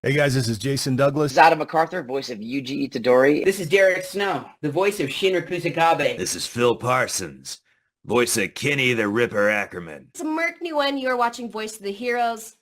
Hey guys, this is Jason This is Douglas. Adam MacArthur, voice of Yuji Itadori. This is Derek Snow, the voice of Shinra Kusakabe. This is Phil Parsons, voice of Kenny the Ripper Ackerman. It's Merc Nguyen. You're watching Voice of the Heroes.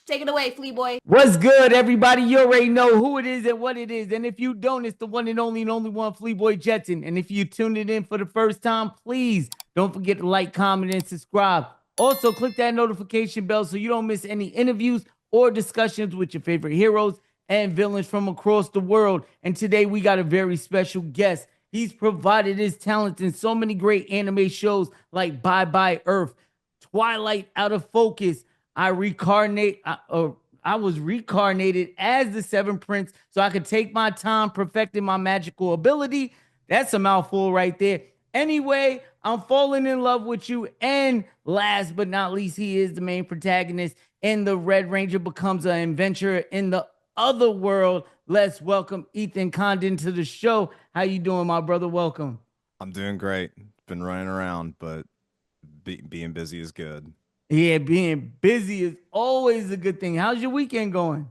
Take it away, Flea Boy. What's good, everybody? You already know who it is and what it is. And if you don't, it's the one and only one, Flea Boy Jetson. And if you tuned it in for the first time, please don't forget to like, comment, and subscribe. Also, click that notification bell so you don't miss any interviews or discussions with your favorite heroes and villains from across the world. And today we got a very special guest. He's provided his talents in so many great anime shows like Bye Bye Earth, Twilight Out of Focus. I was reincarnated as the Seventh Prince so I could take my time perfecting my magical ability. That's a mouthful right there. Anyway, I'm falling in love with you. And last but not least, he is the main protagonist. And the Red Ranger becomes an adventurer in the other world. Let's welcome Ethan Condon to the show. How you doing, my brother? Welcome. I'm doing great. Been running around, but being busy is good. Yeah, being busy is always a good thing. How's your weekend going?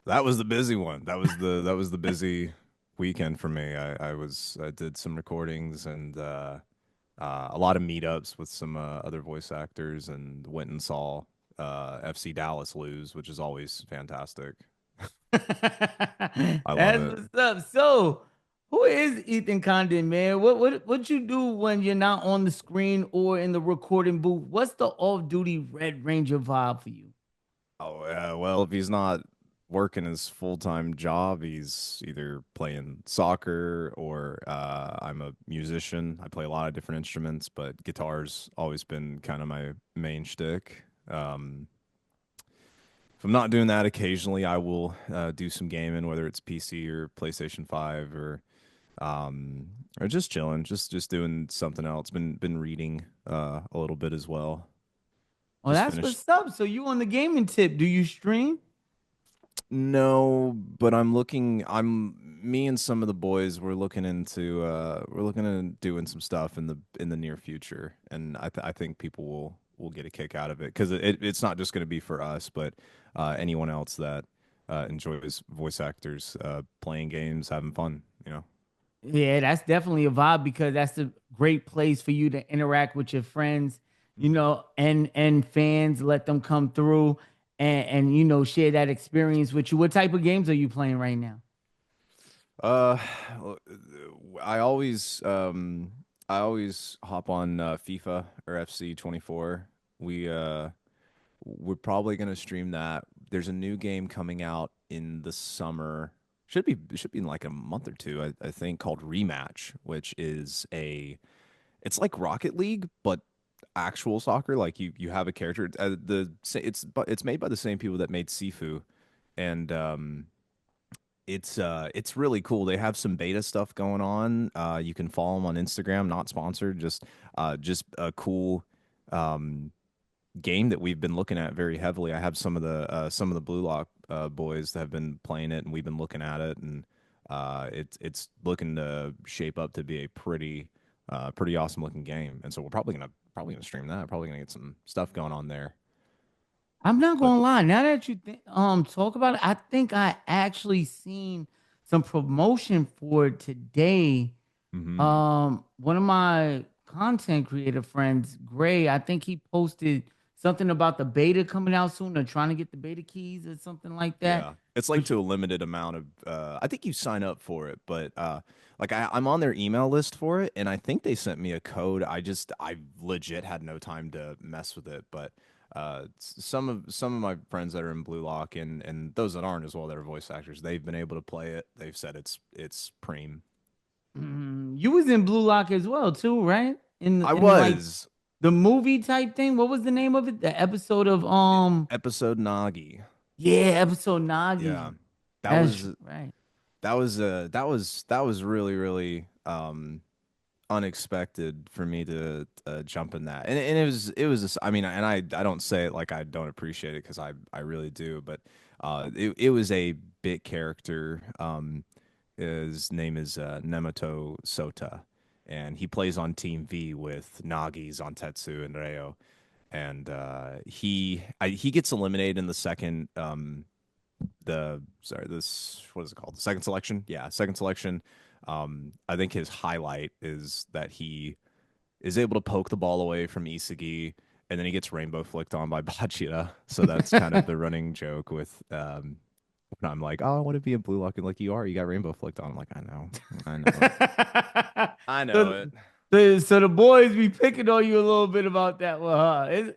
That was the busy one. That was the busy weekend for me. I did some recordings and a lot of meetups with some other voice actors and went and saw FC Dallas lose, which is always fantastic. I love That's it. what's up. So, who is Ethan Condon, man? What you do when you're not on the screen or in the recording booth? What's the off-duty Red Ranger vibe for you? Oh, well, if he's not working his full-time job, he's either playing soccer or I'm a musician. I play a lot of different instruments, but guitar's always been kind of my main shtick. If I'm not doing that, occasionally I will do some gaming, whether it's PC or PlayStation 5 or just chilling, just doing something else. Been reading a little bit as well. Oh, Just that's finished. what's up. So you on the gaming tip? Do you stream? No, but I'm looking. I'm me and some of the boys. We're looking into doing some stuff in the near future, and I think people will get a kick out of it because it's not just going to be for us, but anyone else that enjoys voice actors playing games, having fun. You know. Yeah, that's definitely a vibe because that's a great place for you to interact with your friends, and fans. Let them come through and share that experience with you. What type of games are you playing right now? Uh, well, I always I always hop on FIFA or FC 24. We we're probably gonna stream that. There's a new game coming out in the summer. Should be in like a month or two, I think, called Rematch, which is it's like Rocket League, but actual soccer. Like you have a character. It's made by the same people that made Sifu, and it's really cool. They have some beta stuff going on. You can follow them on Instagram, not sponsored, just a cool um game that we've been looking at very heavily. I have some of the Blue Lock boys that have been playing it, and we've been looking at it, and it's looking to shape up to be a pretty awesome looking game. And so we're probably gonna stream that. Probably gonna get some stuff going on there. I'm not But gonna lie. Now that you talk about it, I think I actually seen some promotion for it today. mhm. One of my content creator friends, Gray, I think he posted something about the beta coming out soon or trying to get the beta keys or something like that. Yeah. It's like Which to a limited amount of I think you sign up for it, but like I'm on their email list for it, and I think they sent me a code. I legit had no time to mess with it, but some of my friends that are in Blue Lock and those that aren't as well that are voice actors, they've been able to play it. They've said it's preem. you was in Blue Lock as well too, right? I In like was the movie type thing. What was the name of it? The episode of episode Nagi. yeah, episode Yeah. Nagi. That That's was right. that was really unexpected for me to jump in that, and I mean, and I don't say it like I don't appreciate it because I really do, but it was a bit character. His name is Nemato Sota, and he plays on Team V with Nagis on Tetsu and Reo, and he gets eliminated in the second what is it called? The second selection? Yeah, second selection. I think his highlight is that he is able to poke the ball away from Isagi, and then he gets rainbow flicked on by Bachira. So that's kind of the running joke with when I'm like, oh, I want to be a blue lock, and like you are, you got rainbow flicked on. I'm like, I know, I know it. So the boys be picking on you a little bit about that one, huh?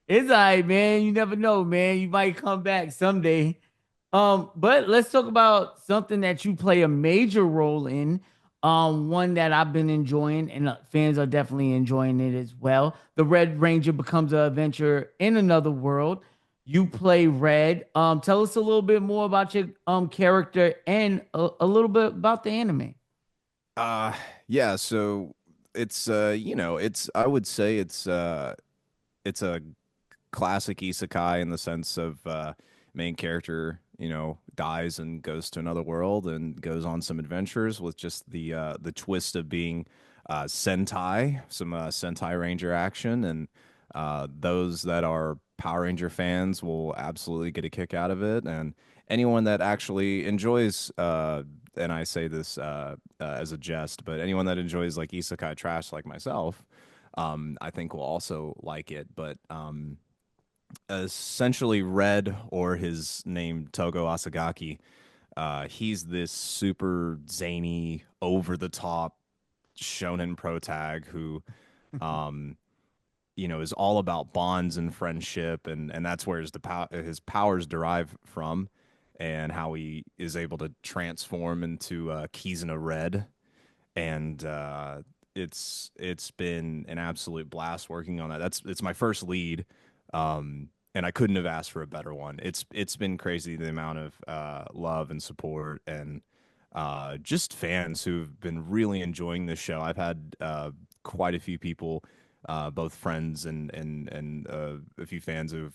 It's all right, man. You never know, man. You might come back someday. But let's talk about something that you play a major role in. One that I've been enjoying, and fans are definitely enjoying it as well. The Red Ranger becomes an adventure in another world. You play Red. Tell us a little bit more about your character and a little bit about the anime. Uh, yeah. So it's I would say it's a classic isekai in the sense of main character, dies and goes to another world and goes on some adventures with just the twist of being Sentai, some Sentai Ranger action, and those that are Power Ranger fans will absolutely get a kick out of it, and anyone that actually enjoys and I say this as a jest, but anyone that enjoys like isekai trash like myself, I think will also like it. But essentially, Red, or his name Togo Asagaki, he's this super zany, over the top shonen protag who, um, is all about bonds and friendship, and that's where his powers derive from, and how he is able to transform into Kizuna Red, and it's been an absolute blast working on that. It's my first lead, and I couldn't have asked for a better one. It's been crazy, the amount of love and support, and just fans who've been really enjoying this show. I've had quite a few people, both friends and a few fans who've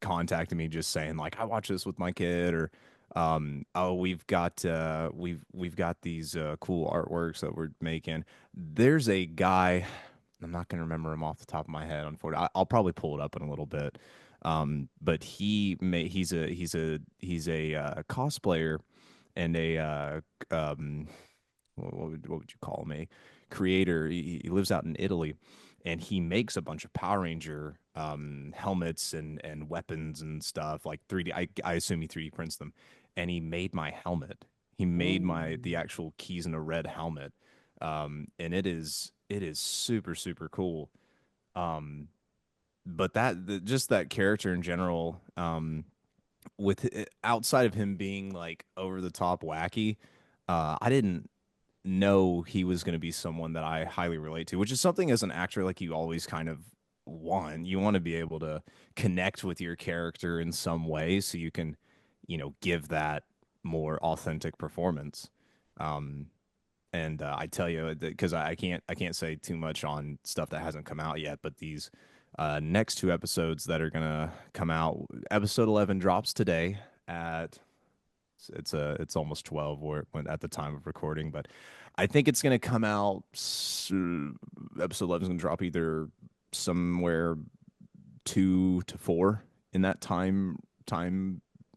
contacted me just saying like, I watch this with my kid, or oh, we've got these cool artworks that we're making. There's a guy, I'm not gonna remember him off the top of my head, unfortunately. I'll probably pull it up in a little bit. But he's a cosplayer and a what would you call him, a creator. He lives out in Italy, and he makes a bunch of Power Ranger helmets and weapons and stuff, like 3D. I assume he 3D prints them, and he made my helmet. He made the actual keys in a red helmet, and it is super super cool. But just that character in general, with outside of him being like over the top wacky, I didn't know he was going to be someone that I highly relate to, which is something as an actor, like, you always kind of you want to be able to connect with your character in some way so you can, give that more authentic performance. Um, and I tell you, because I can't say too much on stuff that hasn't come out yet, but these next two episodes that are gonna come out, episode 11 drops today at it's almost 12 or when at the time of recording, but I think it's gonna come out. Episode 11 is gonna drop either somewhere 2 to 4 in that time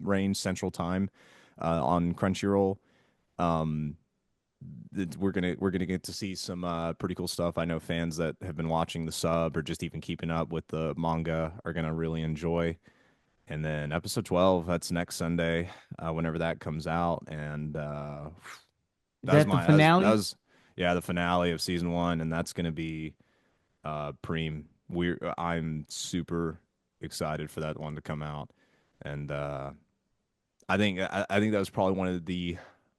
range, Central Time, on Crunchyroll. Um, we're gonna get to see some pretty cool stuff. I know fans that have been watching the sub or just even keeping up with the manga are gonna really enjoy. And then episode 12, that's next Sunday, whenever that comes out, and Is that the finale? Yeah, the finale of season 1, and that's gonna be preem. I'm super excited for that one to come out, and I think that was probably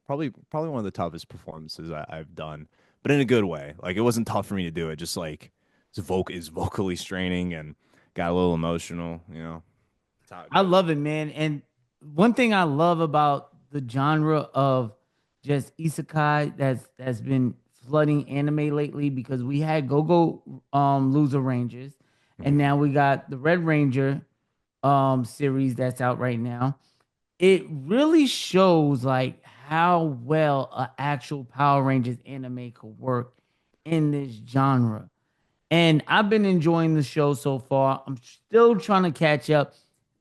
probably one of the toughest performances I've done, but in a good way. Like, it wasn't tough for me to do it. Just like is vocally straining and got a little emotional. That's how it I goes. love it, man. And one thing I love about the genre of just isekai that's been flooding anime lately, because we had Go Loser Rangers, and Mhm. now we got the Red Ranger series that's out right now. It really shows like how well a actual Power Rangers anime could work in this genre. And I've been enjoying the show so far. I'm still trying to catch up.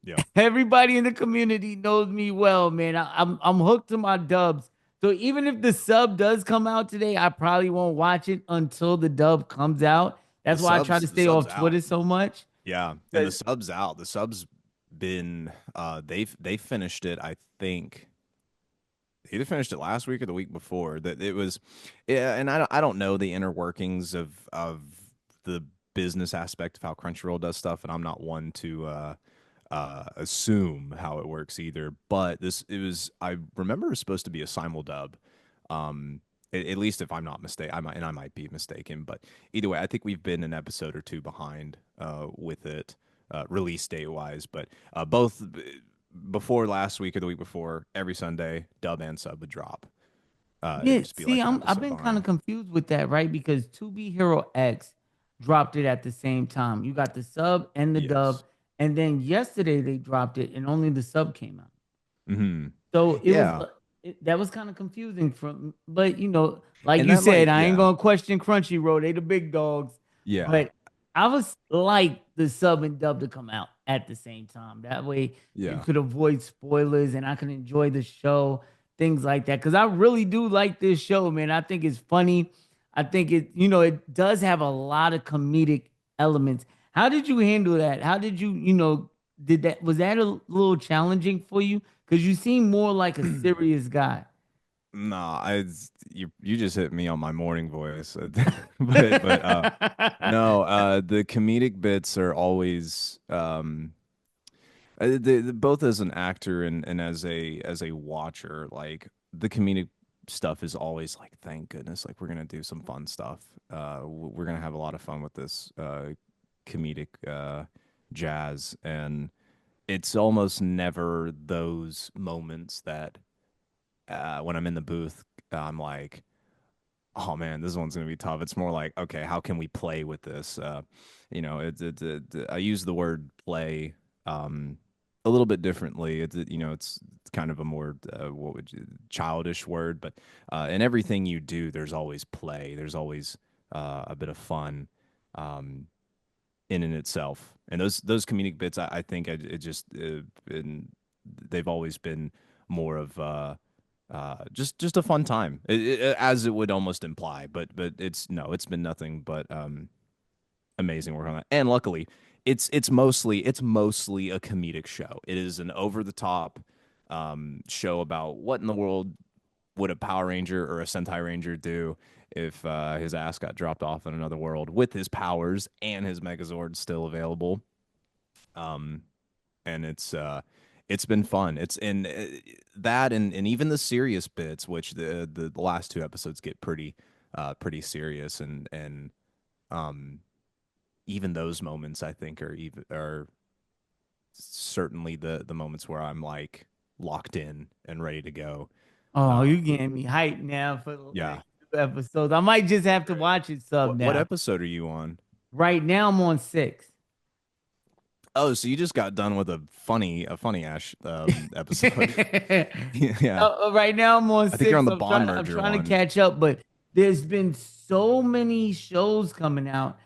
Yeah. Everybody in the community knows me well, man. I'm hooked to my dubs. So even if the sub does come out today, I probably won't watch it until the dub comes out. That's why I try to The stay sub's off out. Twitter so much. Yeah, and the 'Cause- sub's out. The sub's been they finished it, I think. They either finished it last week or the week before. That it was, yeah. And I don't know the inner workings of the business aspect of how Crunchyroll does stuff, and I'm not one to assume how it works either. But it was, I remember it was supposed to be a simuldub. At least if I'm not mistaken, I might be mistaken, but either way, I think we've been an episode or two behind with it release date wise. But both before last week or the week before, every Sunday, dub and sub would drop. It'd Yeah, just be see, like an I've episode been kind behind. of confused with that, right? Because 2B Hero X dropped it at the same time. You got the sub and the dub, Yes. and then yesterday they dropped it, and only the sub came out. Hmm. So it was Yeah, that was kind of confusing from, but like and you that said, might, I ain't yeah, gonna question Crunchyroll. They the big dogs, yeah, but I was like the sub and dub to come out at the same time. That way you yeah. could avoid spoilers and I can enjoy the show, things like that. Because I really do like this show, man. I think it's funny. I think it does have a lot of comedic elements. How did you handle that? How did did that, was that a little challenging for you? Because you seem more like a serious guy. Nah, you just hit me on my morning voice, but no, the comedic bits are always both as an actor and as a watcher, like the comedic stuff is always like, thank goodness, like we're gonna do some fun stuff. We're gonna have a lot of fun with this comedic jazz, and it's almost never those moments that when I'm in the booth, I'm like, oh man, this one's gonna be tough. It's more like, okay, how can we play with this? I use the word play a little bit differently. It's kind of a more what would you childish word, but in everything you do, there's always play. There's always a bit of fun um, in and itself. And those comedic bits, I think it just they've always been more of just a fun time, as it would almost imply. But it's been nothing but amazing work on that. And luckily, it's mostly a comedic show. It is an over the top show about what in the world would a Power Ranger or a Sentai Ranger do if his ass got dropped off in another world with his powers and his Megazord still available. Um, and it's been fun. It's in that and even the serious bits, which the last two episodes get pretty serious, and um even those moments I think are certainly the moments where I'm like locked in and ready to go. Oh, Uh, you getting me hyped now for the yeah. next 2 episodes. I might just have to watch it sub What now. episode are you on? Right now I'm on 6. Oh, so you just got done with a funny ash episode. Yeah. Right now I'm on I think you're 6. on the I'm bond trying, I'm merger trying to one. catch up, but there's been so many shows coming out.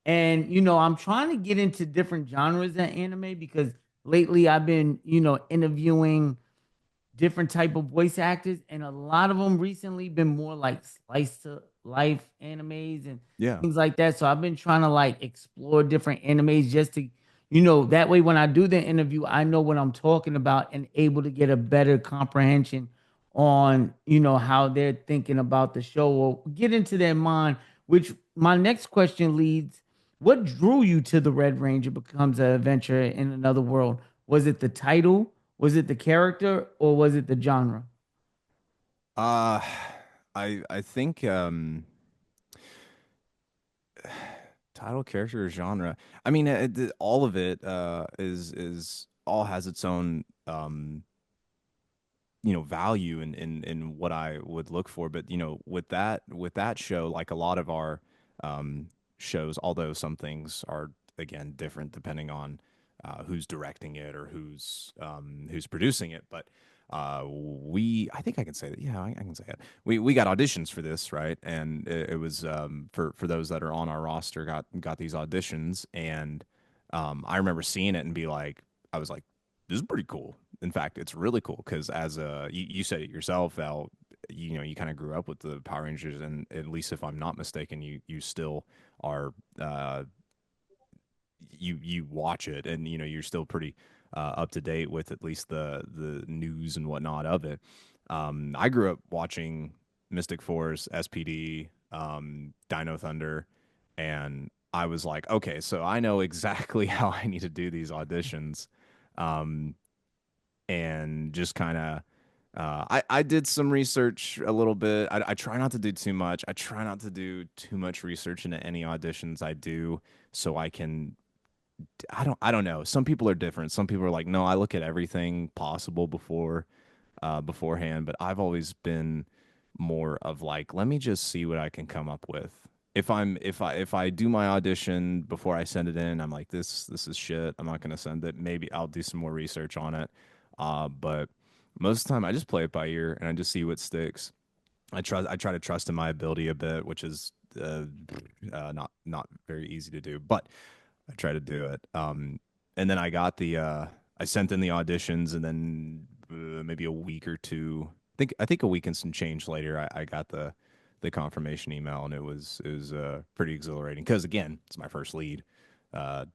And I'm trying to get into different genres of anime because lately I've been, interviewing different type of voice actors, and a lot of them recently been more like slice to life animes and Yeah. things like that. So I've been trying to like explore different animes just to, that way when I do the interview, I know what I'm talking about and able to get a better comprehension on, how they're thinking about the show or get into their mind, which my next question leads. What drew you to the Red Ranger becomes an adventure in another world? Was it the title? Was it the character or was it the genre? Uh I think title, character, or genre. I mean, all of it is all has its own value in what I would look for. But with that show, like a lot of our shows, although some things are again different depending on who's directing it or who's producing it. But I think I can say that. Yeah, I can say it. We got auditions for this, right? And it was for those that are on our roster got these auditions, and I remember seeing it and be like, I was like, this is pretty cool. In fact, it's really cool because as you said it yourself, Al, you know, you kind of grew up with the Power Rangers, and at least if I'm not mistaken, you still are you watch it, and you know you're still pretty up to date with at least the news and whatnot of it. I grew up watching Mystic Force, SPD, Dino Thunder, and I was like, okay, so I know exactly how I need to do these auditions, um, and just kind of. I did some research a little bit. I try not to do too much. I try not to do too much research into any auditions I do, so I can I don't know. Some people are different. Some people are like, no, I look at everything possible beforehand, but I've always been more of like, let me just see what I can come up with. If I do my audition before I send it in, I'm like, this is shit. I'm not gonna send it. Maybe I'll do some more research on it. But most of the time I just play it by ear and I just see what sticks. I try to trust in my ability a bit, which is not very easy to do, but I try to do it. And then I sent in the auditions, and then maybe a week or two. I think a week and some change later, I got the confirmation email, and it was pretty exhilarating because again, it's my first lead. Uh,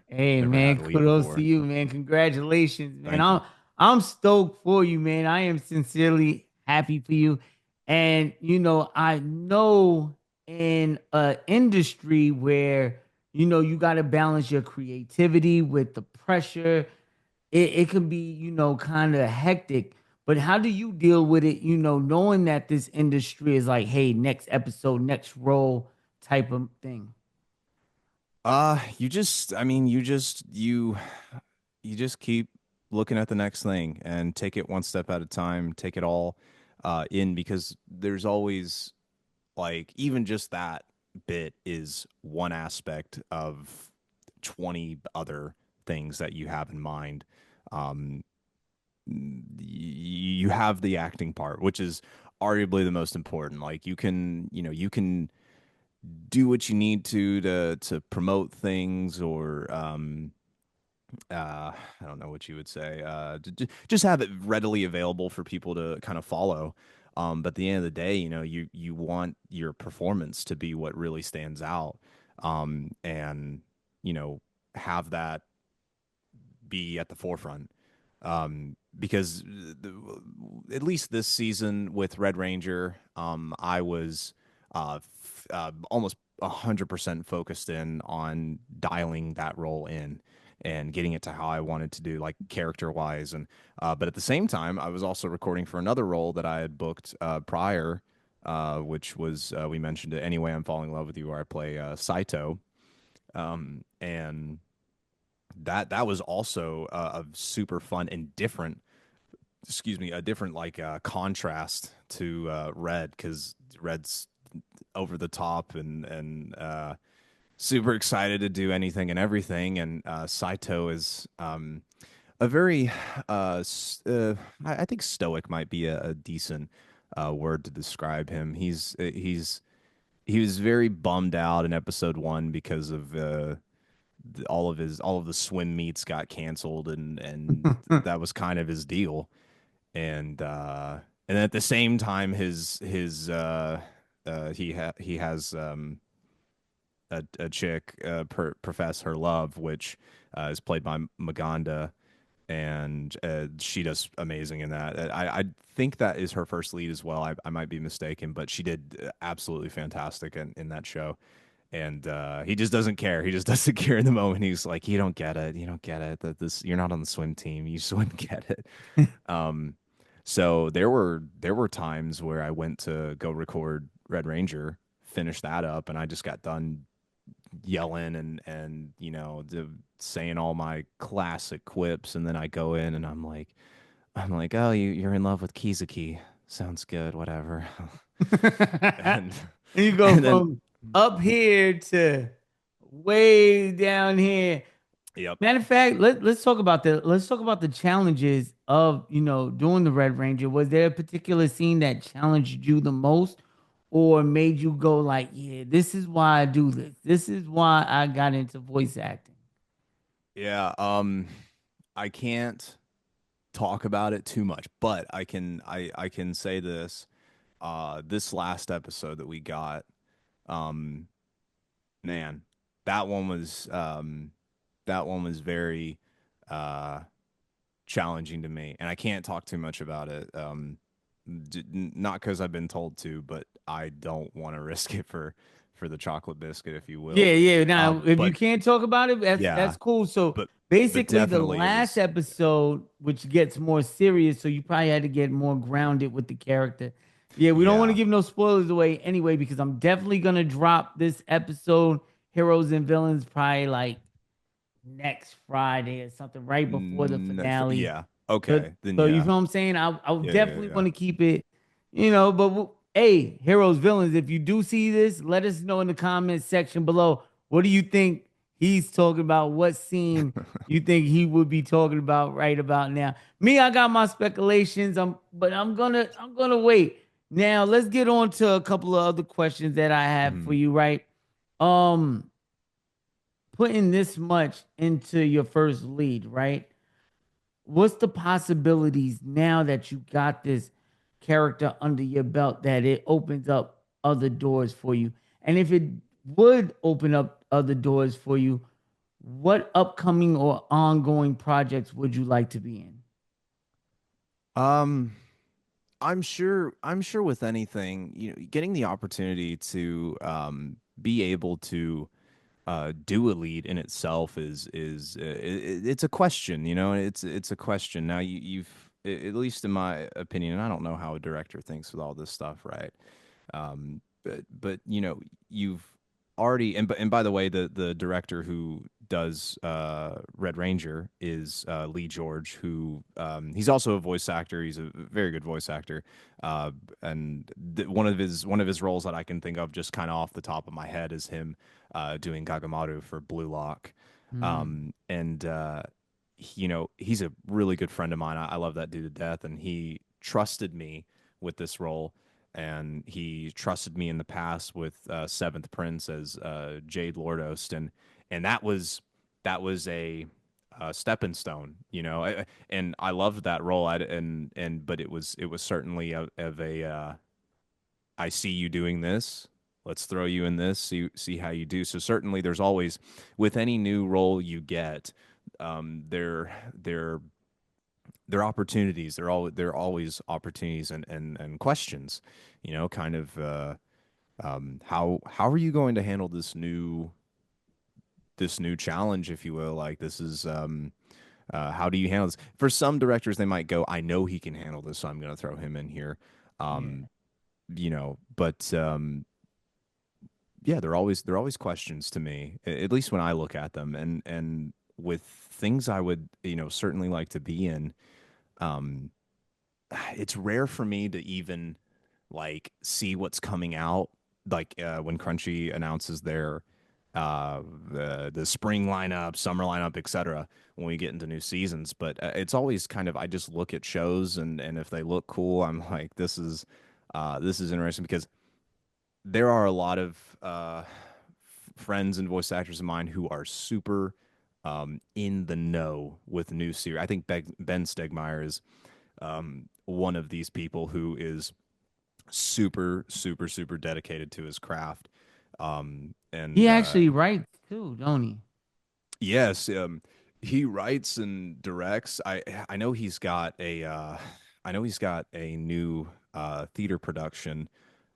Hey never man, had a lead kudos to before. you, man. Congratulations, man. Thank you. I'm stoked for you, man. I am sincerely happy for you. And you know, I know in a industry where you know you got to balance your creativity with the pressure, it can be, you know, kind of hectic. But how do you deal with it, you know, knowing that this industry is like, hey, next episode, next role type of thing? You just, I mean, you just keep looking at the next thing and take it one step at a time, take it all in because there's always like even just that bit is one aspect of 20 other things that you have in mind. Um, you have the acting part, which is arguably the most important. Like you can do what you need to promote things or I don't know what you would say. Just have it readily available for people to kind of follow. But at the end of the day, you know, you want your performance to be what really stands out, and you know, have that be at the forefront. Because at least this season with Red Ranger, I was almost 100% focused in on dialing that role in and getting it to how I wanted to do, like character wise. And but at the same time, I was also recording for another role that I had booked prior, which was we mentioned it anyway. I'm falling in love with you, where I play Saito, and that was also a super fun and different excuse me, a different like contrast to Red because Red's over the top and super excited to do anything and everything, and Saito is a very I think stoic might be a decent word to describe him. He was very bummed out in episode 1 because of all of the swim meets got canceled and that was kind of his deal and at the same time he has a chick profess her love which is played by Maganda and she does amazing in that. I think that is her first lead as well. I might be mistaken, but she did absolutely fantastic in that show. And he just doesn't care. He just doesn't care in the moment. He's like, "You don't get it. You don't get it. That this you're not on the swim team. You just wouldn't get it." Um, so there were times where I went to go record Red Ranger, finish that up, and I just got done yelling and you know saying all my classic quips, and then I go in and I'm like, oh, you're in love with Kizuki. Sounds good, whatever. and You go and then from up here to way down here. yep. Matter of fact, let's talk about the challenges of, you know, doing the Red Ranger. Was there a particular scene that challenged you the most or made you go like, yeah, this is why I do this. This is why I got into voice acting. Yeah, I can't talk about it too much, but I can say this. This last episode that we got, um, man, that one was that one was very uh challenging to me, and I can't talk too much about it. Not because I've been told to, but I don't want to risk it for the chocolate biscuit, if you will. Yeah, yeah. Now, if you But can't talk about it, yeah, that's cool. So but basically, the definitely it last was. episode, which gets more serious, so you probably had to get more grounded with the character. Yeah, we don't want to Yeah. give no spoilers away anyway, because I'm definitely gonna drop this episode, Heroes and Villains, probably like next Friday or something, right before the finale. Yeah. So, Okay. Then so you yeah. feel what I'm saying? I Yeah. Yeah. definitely Yeah. want to keep it, but hey, heroes, villains, if you do see this, let us know in the comments section below. What do you think he's talking about? What scene you think he would be talking about right about now? Me, I got my speculations. But I'm gonna wait. Now let's get on to a couple of other questions that I have for Mhm. you, right? Um, Putting this much into your first lead, right? What's the possibilities now that you got this character under your belt that it opens up other doors for you? And if it would open up other doors for you, what upcoming or ongoing projects would you like to be in? Um, I'm sure with anything, getting the opportunity to be able to do a lead in itself it's a question, it's a question. Now at least in my opinion, and I don't know how a director thinks with all this stuff, right? But you've already, and by the way, the director who does Red Ranger is Lee George, who he's also a voice actor. He's a very good voice actor, and one of his roles that I can think of just kind of off the top of my head is him doing Gagamaru for Blue Lock, Hmm. and he's a really good friend of mine. I love that dude to death, and he trusted me with this role, and he trusted me in the past with Seventh Prince as Jade Lordost, and that was a stepping stone, and I loved that role. And but it was certainly of a I see you doing this. Let's throw you in this. See how you do. So certainly, there's always, with any new role you get, there are opportunities. There are always opportunities and questions. Kind of how are you going to handle this new challenge, if you will? Like, this is how do you handle this? For some directors, they might go, I know he can handle this, so I'm going to throw him in here. Yeah. Um, but yeah, they're always questions to me, at least when I look at them, and with things I would certainly like to be in. Um, it's rare for me to even like see what's coming out, like when Crunchy announces their the spring lineup, summer lineup, etc. When we get into new seasons, but it's always kind of, I just look at shows, and if they look cool, I'm like, this is interesting, because there are a lot of friends and voice actors of mine who are super in the know with new series. I think Ben Stegmeyer is one of these people who is super, super, super dedicated to his craft. And He actually writes too, don't he? yes, he writes and directs. I know he's got a new theater production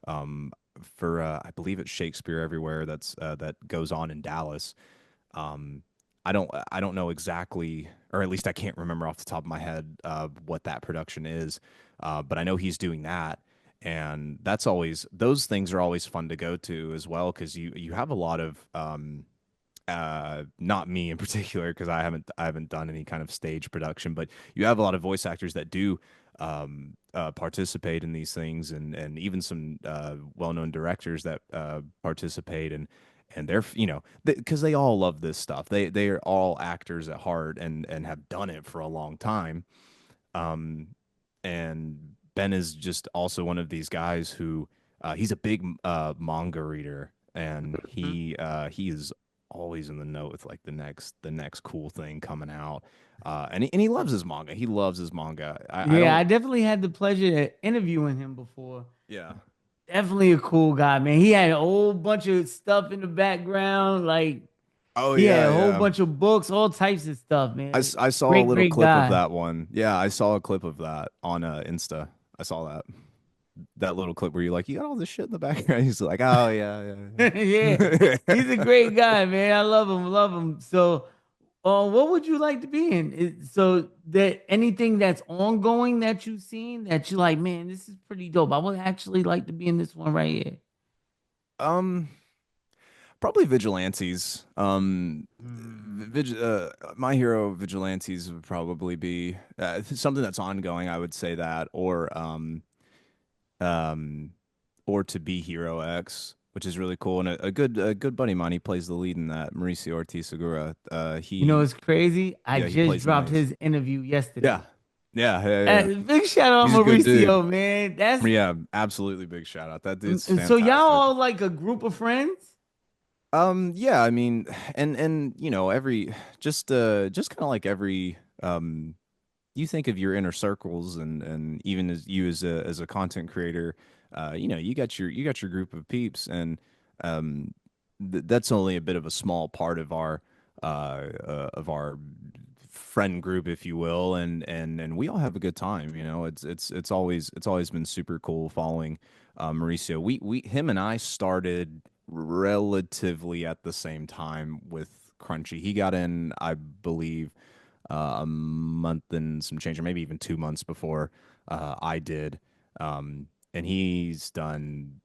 um, for I believe it's Shakespeare Everywhere, that goes on in Dallas. Um, I don't know exactly, or at least I can't remember off the top of my head what that production is, but I know he's doing that, and those things are always fun to go to as well, because you have a lot of not me in particular, because I haven't done any kind of stage production, but you have a lot of voice actors that do participate in these things, and even some well-known directors that participate, and they're because they all love this stuff. They are all actors at heart, and have done it for a long time. Um, and Ben is just also one of these guys who he's a big manga reader, and he is always in the know with like the next cool thing coming out. And he loves his manga. He loves his manga. I Yeah, don't. I definitely had the pleasure of interviewing him before. Yeah. Definitely a cool guy, man. He had a whole bunch of stuff in the background, like Oh he had yeah, a whole yeah. bunch of books, all types of stuff, man. I saw a Great, little great clip of guy. that one. Yeah, I saw a clip of that on Insta. I saw that little clip where you're like, you got all this shit in the background. He's like, oh yeah, Yeah, yeah. he's a great guy, man. I love him, love him. So, what would you like to be in? So that anything that's ongoing that you've seen that you like, man, this is pretty dope. I would actually like to be in this one right here. um, Probably vigilantes. Hmm. My hero vigilantes would probably be something that's ongoing. I would say that, um, or to be Hero X, which is really cool, and a good buddy of mine. He plays the lead in that. Mauricio Ortiz Segura. You know, He it's crazy. I Yeah, he just plays dropped nice. his interview Yeah, yesterday. yeah. Big shout out He's a good dude. Mauricio, man. That's Yeah, absolutely big shout out. That dude's and so y'all fantastic. all like a group of friends. Yeah, I mean, and every just kind of like every you think of your inner circles and even as you as a content creator, you got your group of peeps and that's only a bit of a small part of our friend group, if you will, and we all have a good time. It's always been super cool following Mauricio. We him and I started relatively at the same time with Crunchy. He got in, I believe, a month and some change, or maybe even 2 months before I did. And he's done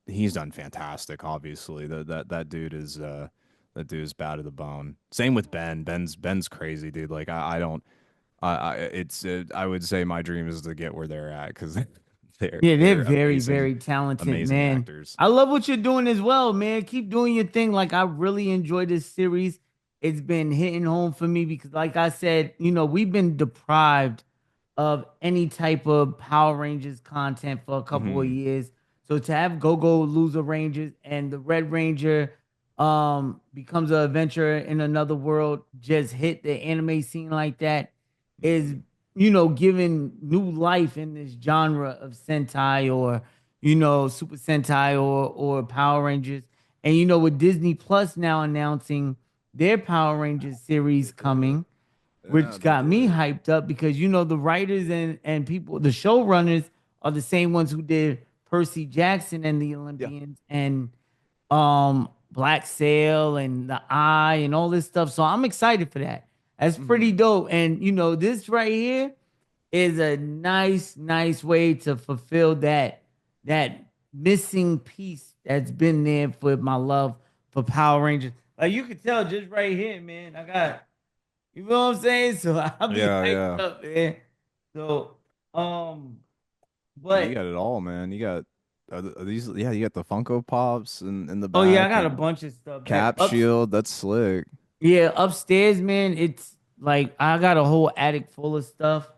fantastic. Obviously, that dude is bad to the bone. Same with Ben. Ben's crazy, dude. Like I don't. I would say my dream is to get where they're at because they're Yeah, they're they're very, amazing, very talented, amazing man. actors. I love what you're doing as well, man. Keep doing your thing. Like I really enjoy this series. It's been hitting home for me because, like I said, we've been deprived of any type of Power Rangers content for a couple of Hmm. years. So to have Go Go Loser Rangers and the Red Ranger becomes an adventure in another world just hit the anime scene like that is giving new life in this genre of Sentai or Super Sentai or Power Rangers. And with Disney Plus now announcing their Power Rangers series coming, Yeah, which they got me did. hyped up because the writers and people, the showrunners are the same ones who did Percy Jackson and the Yeah. Olympians and Black Sail and the Eye and all this stuff. So I'm excited for that. That's pretty Hmm. dope. And this right here is a nice, nice way to fulfill that missing piece that's been there for my love for Power Rangers. Like you can tell just right here, man. I got you know what I'm saying? So I'll be Yeah, hyped yeah. up, man. So, Yeah, you but got it all, man. You got are these, yeah, you got the Funko Pops in the oh yeah, I back got a and bunch of stuff back Cap up. Shield. That's slick. Yeah, upstairs, man. It's like I got a whole attic full of stuff.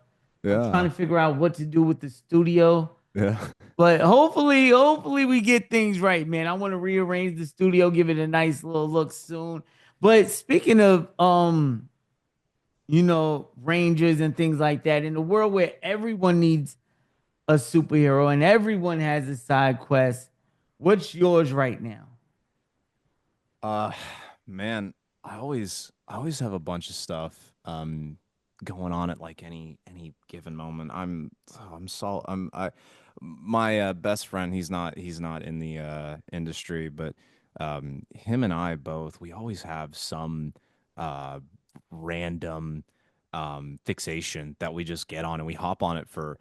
I'm trying Yeah. to figure out what to do with the studio. Yeah. But hopefully we get things right, man. I want to rearrange the studio, give it a nice little look soon. But speaking of Rangers and things like that, in a world where everyone needs a superhero and everyone has a side quest. What's yours right now? Uh Man, I always have a bunch of stuff going on at like any given moment. I'm so I my best friend, he's not in the industry, but him and I both, we always have some uh random fixation that we just get on and we hop on it for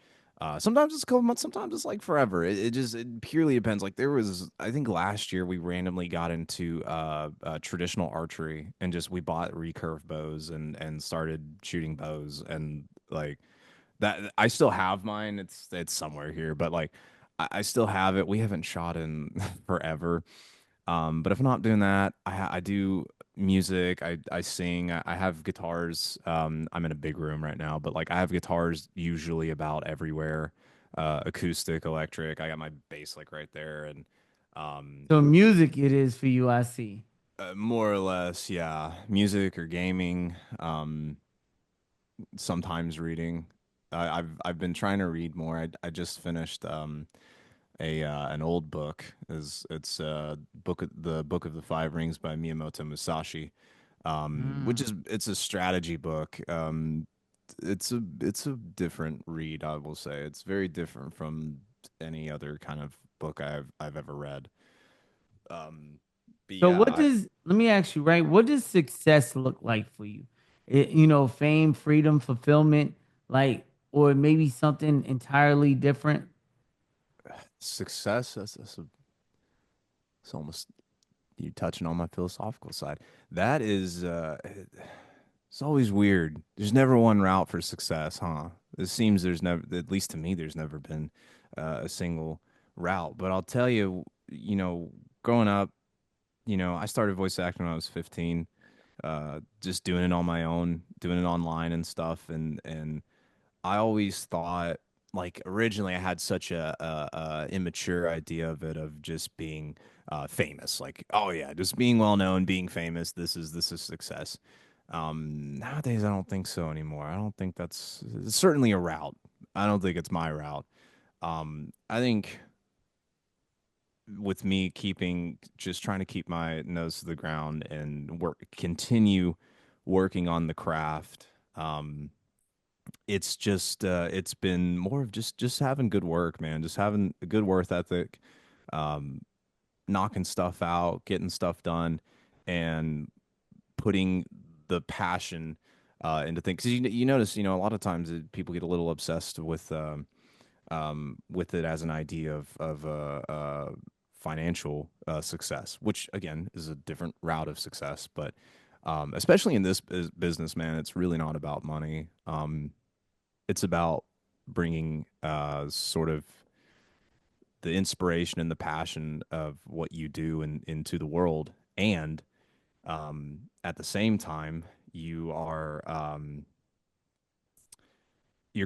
sometimes it's a couple months, sometimes it's like forever. It purely depends. Like there was, I think last year we randomly got into traditional archery and just we bought recurve bows and started shooting bows and like that. I still have mine. It's somewhere here, but like I still have it. We haven't shot in forever. But if I'm not doing that, I do music. I sing. I have guitars. I'm in a big room right now, but like I have guitars usually about everywhere. Acoustic, electric. I got my bass like right there, and um, So music it is for you, I see. More or less, yeah. Music or gaming. Sometimes reading. I've been trying to read more. I just finished a an old book. Is It's the Book of the Five Rings by Miyamoto Musashi, which Mm. is it's a strategy book. It's a different read, I will say. It's very different from any other kind of book I've ever read. Um, but So yeah, what does let me ask you, right? What does success look like for you? Fame, freedom, fulfillment, like, or maybe something entirely different. success. It's almost you touching on my philosophical side. That is, it's always weird. There's never one route for success, huh? It seems there's never, at least to me, there's never been a single route. But I'll tell you, growing up, I started voice acting when I was 15, just doing it on my own, doing it online and stuff, and I always thought, like, originally I had such a immature idea of it, of just being famous. Like, oh yeah, just being well known, being famous. This is success. Nowadays, I don't think so anymore. I don't think that's it's certainly a route. I don't think it's my route. I think with me keeping just trying to keep my nose to the ground and continue working on the craft. It's just it's been more of just having good work, man. Just having a good work ethic, um, knocking stuff out, getting stuff done, and putting the passion into things. 'Cause you notice, a lot of times people get a little obsessed with it as an idea of financial success, which again is a different route of success. But especially in this business, man, it's really not about money. It's about bringing sort of the inspiration and the passion of what you do into the world, and at the same time you're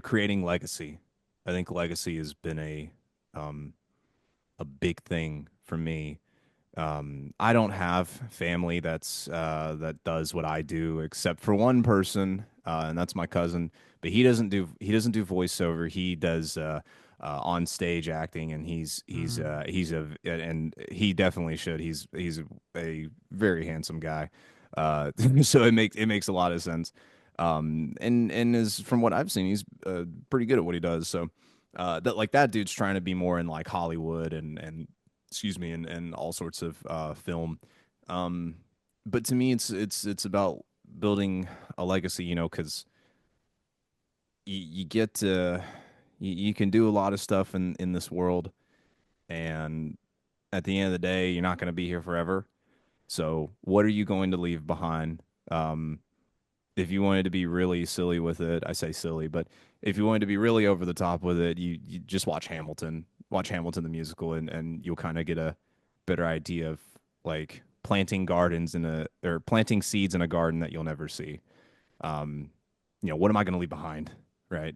creating legacy. I think legacy has been um, a big thing for me. I don't have family that does what I do, except for one person, and that's my cousin. But he doesn't do voiceover. He does on stage acting, and Mm. and he definitely should. He's a very handsome guy, so it makes a lot of sense. And is from what I've seen, he's pretty good at what he does. So that dude's trying to be more in like Hollywood and excuse me, and all sorts of film. Um, but to me, it's about building a legacy, because you get to you can do a lot of stuff in this world, and at the end of the day, you're not going to be here forever. So, what are you going to leave behind? Um, if you wanted to be really silly with it, I say silly, but if you wanted to be really over the top with it, you just watch Hamilton the musical, and you'll kind of get a better idea of like planting seeds in a garden that you'll never see. Um, what am I going to leave behind, right?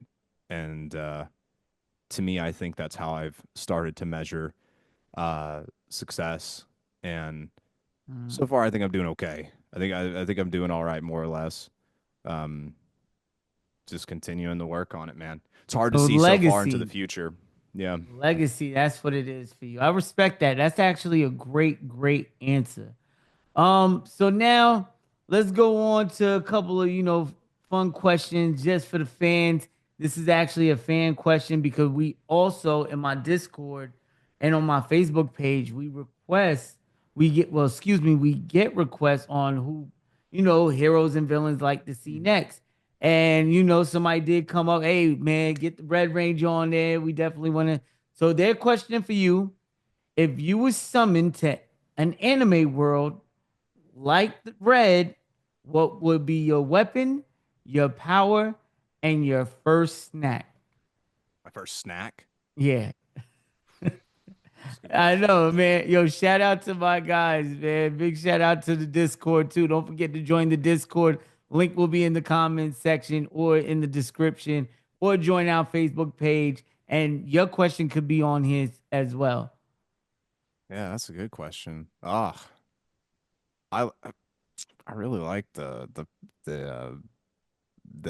And to me, I think that's how I've started to measure success, and Mm. so far, I think I'm doing okay. I think I'm doing all right, more or less. Um, just continuing to work on it, man. It's hard to So see so far into the legacy. future. Yeah. Legacy, that's what it is for you. I respect that. That's actually a great, great answer. So now let's go on to a couple of, fun questions just for the fans. This is actually a fan question because we also in my Discord and on my Facebook page, we get requests on who, heroes and villains like to see next. And somebody did come up, hey man, get the Red Ranger on there. We definitely want to. So their question for you: if you were summoned to an anime world like the Red, what would be your weapon, your power, and your first snack? My first snack. Yeah, That's a good I question. know, man. Yo, shout out to my guys, man. Big shout out to the Discord too. Don't forget to join the Discord. Link will be in the comments section or in the description, or join our Facebook page. And your question could be on his as well. Yeah, that's a good question. Ah, I I really like the the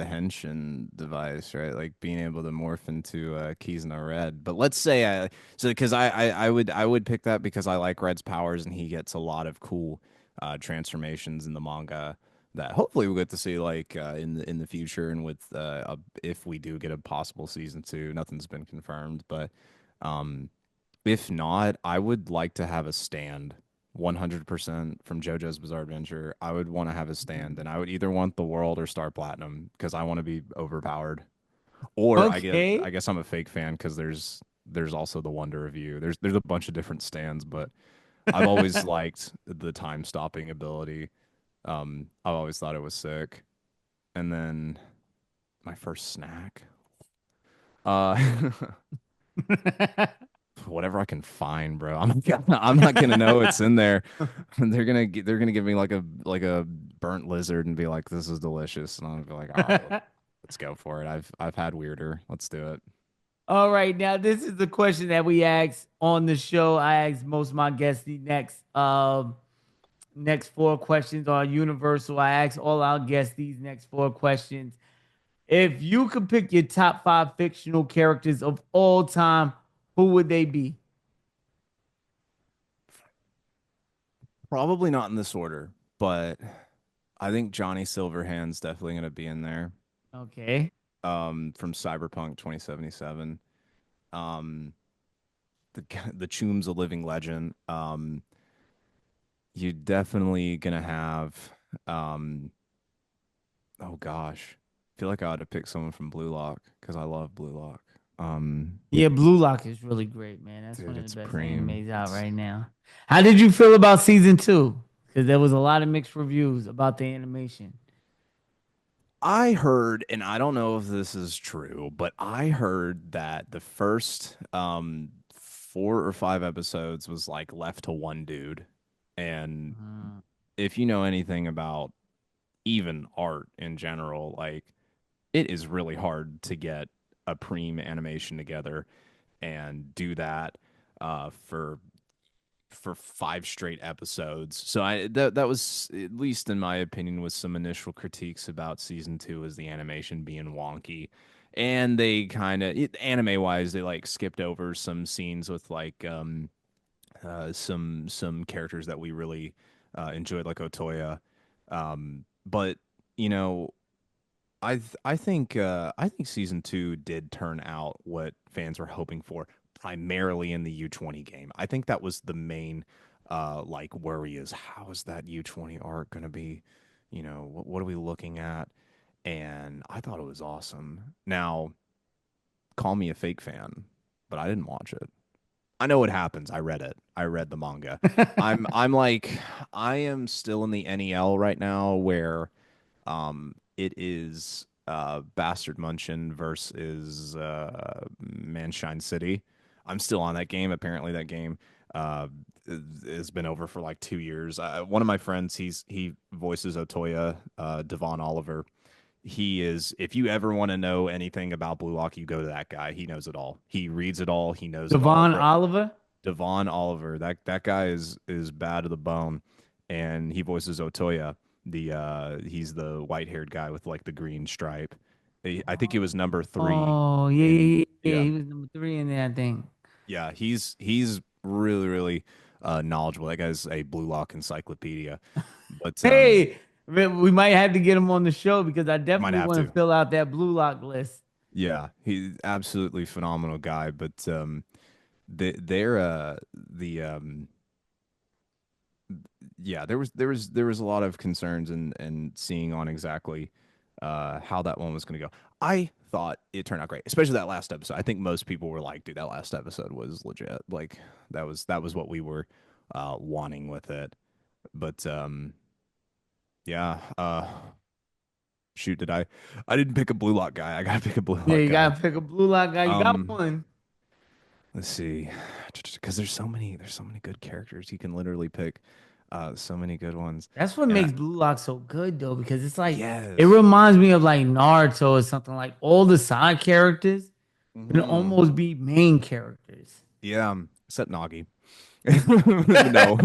henshin device, right? Like being able to morph into Kizuna Red. But let's say so because I would pick that because I like Red's powers and he gets a lot of cool transformations in the manga that hopefully we'll get to see like in the future and with if we do get a possible season 2. Nothing's been confirmed, but um if not, I would like to have a stand 100% from JoJo's Bizarre Adventure. I would want to have a stand, and I would either want the world or Star Platinum because I want to be overpowered. Or Okay. I guess I'm a fake fan because there's also the Wonder Review. There's a bunch of different stands, but I've always liked the time stopping ability. I've always thought it was sick. And then my first snack, uh, whatever I can find, bro. I'm not gonna know it's in there. They're gonna give me like a burnt lizard and be like, "This is delicious," and I'll be like, "All right, let's go for it." I've had weirder. Let's do it. All right, now this is the question that we ask on the show. I ask most of my guests the next 4 questions are universal. I ask all our guests these next 4 questions. If you could pick your top 5 fictional characters of all time, who would they be? Probably not in this order, but I think Johnny Silverhand's definitely gonna be in there. Okay. From Cyberpunk 2077. Um, the Choom's a living legend. You definitely gonna have um oh gosh. I feel like I ought to pick someone from Blue Lock because I love Blue Lock. Yeah, Blue Lock is really great, man. That's Dude, one of it's the best cream. animes out right now. How did you feel about season 2? Because there was a lot of mixed reviews about the animation. I heard, and I don't know if this is true, but I heard that the first 4 or 5 episodes was like left to one dude. And Uh, if you know anything about even art in general, like it is really hard to get a preem animation together and do that for 5 straight episodes. So that was, at least in my opinion, was some initial critiques about season 2 as the animation being wonky. And they kind of anime wise, they like skipped over some scenes with like some characters that we really enjoyed, like Otoya. But you know, I think season 2 did turn out what fans were hoping for, primarily in the U20 game. I think that was the main like worry is how is that U20 art gonna be? You know, what are we looking at? And I thought it was awesome. Now, call me a fake fan, but I didn't watch it. I know what happens. I read it. I read the manga. I'm like I am still in the NEL right now where it is Bastard Munchin versus Manshine City. I'm still on that game. Apparently, that game uh, has been over for like 2 years. One of my friends, he voices Otoya, Devon Oliver. He is. If you ever want to know anything about Blue Lock, you go to that guy. He knows it all. He reads it all. He knows it all. Devon Oliver. Devon Oliver. That guy is bad to the bone, and he voices Otoya. He's the white haired guy with like the green stripe. I think he was number 3 Oh, yeah, in yeah, yeah, yeah. yeah He was number 3 in there, I think. yeah he's really knowledgeable. That guy's a Blue Lock encyclopedia. But Hey, man, we might have to get him on the show because I might definitely have want to. to fill out that Blue Lock list. Yeah, he's absolutely phenomenal guy. But they're the yeah, there was a lot of concerns and seeing on exactly how that one was going to go. I thought it turned out great, especially that last episode. I think most people were like, "Dude, that last episode was legit." Like that was what we were wanting with it. But yeah, shoot, I didn't pick a Blue Lock guy. I gotta pick a Blue Yeah, Lock you guy. gotta pick a Blue Lock guy. You got Um, one. let's see, because there's so many good characters. You can literally pick so many good ones. That's what And makes Blue Lock so good though, because it's like it yes. reminds me of like Naruto or something. Like all the side characters can Hmm. almost be main characters. Yeah, except Nagi. No,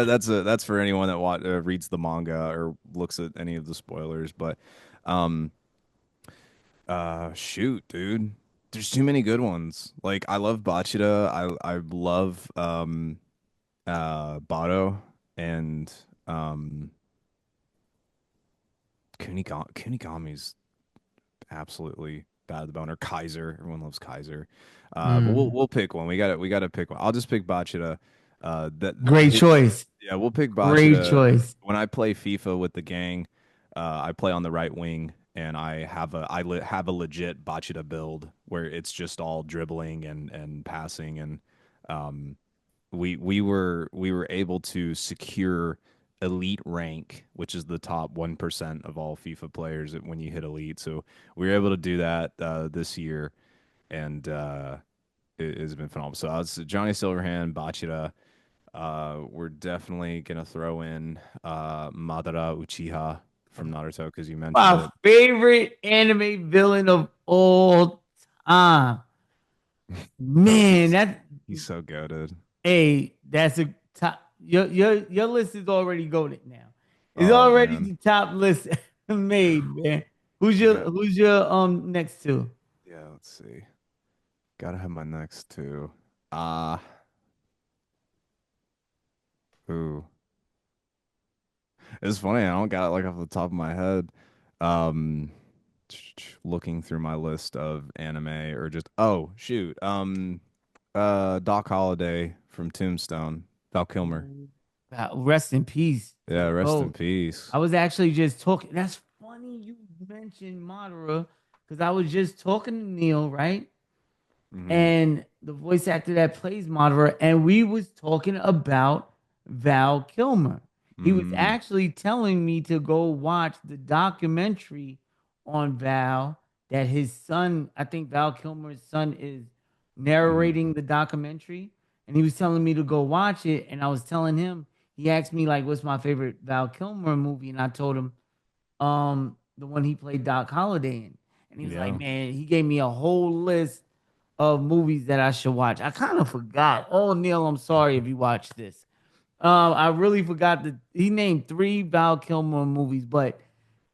That's for anyone that reads the manga or looks at any of the spoilers. But, um, shoot, dude, there's too many good ones. Like I love Bachida. I love Bado and um Kunigami's absolutely bad the boner. Kaiser, everyone loves Kaiser. But Mm, we'll pick one. We gotta pick one. I'll just pick Bachida. That great choice. Yeah, we'll pick Great Bachida. choice. When I play FIFA with the gang, I play on the right wing, and have a legit Bachida build where it's just all dribbling and passing, and um, we were able to secure elite rank, which is the top 1% of all FIFA players when you hit elite. So we were able to do that this year, and it's been phenomenal. So I was Johnny Silverhand, Bachida. We're definitely gonna throw in Madara Uchiha from Naruto because you mentioned My it. favorite anime villain of all time. Man, that He's so goated. hey, that's a top. Your list is already goaded now. It's Oh already man, the top list made, man. Who's we your got who's your next two? yeah. Let's see. Gotta have my next two. Ah, ooh, it's funny. I don't got it like off the top of my head. Um, looking through my list of anime or just oh shoot. Doc Holliday from Tombstone. Val Kilmer. Ooh, rest in peace to Yeah, the rest in goat. peace. I was actually just talking. That's funny you mentioned Madara because I was just talking to Neil, right? Hmm. And the voice actor that plays Madara, and we was talking about Val Kilmer. He was Hmm. actually telling me to go watch the documentary on Val that his son, I think Val Kilmer's son, is Hmm. narrating the documentary, and he was telling me to go watch it, and I was telling him. He asked me like, "What's my favorite Val Kilmer movie?" And I told him, the one he played Doc Holliday in, and he was like, Yeah. "Man," he gave me a whole list of movies that I should watch. I kind of forgot. Oh, Neil, I'm sorry if you watched this. I really forgot that he named three Val Kilmer movies, but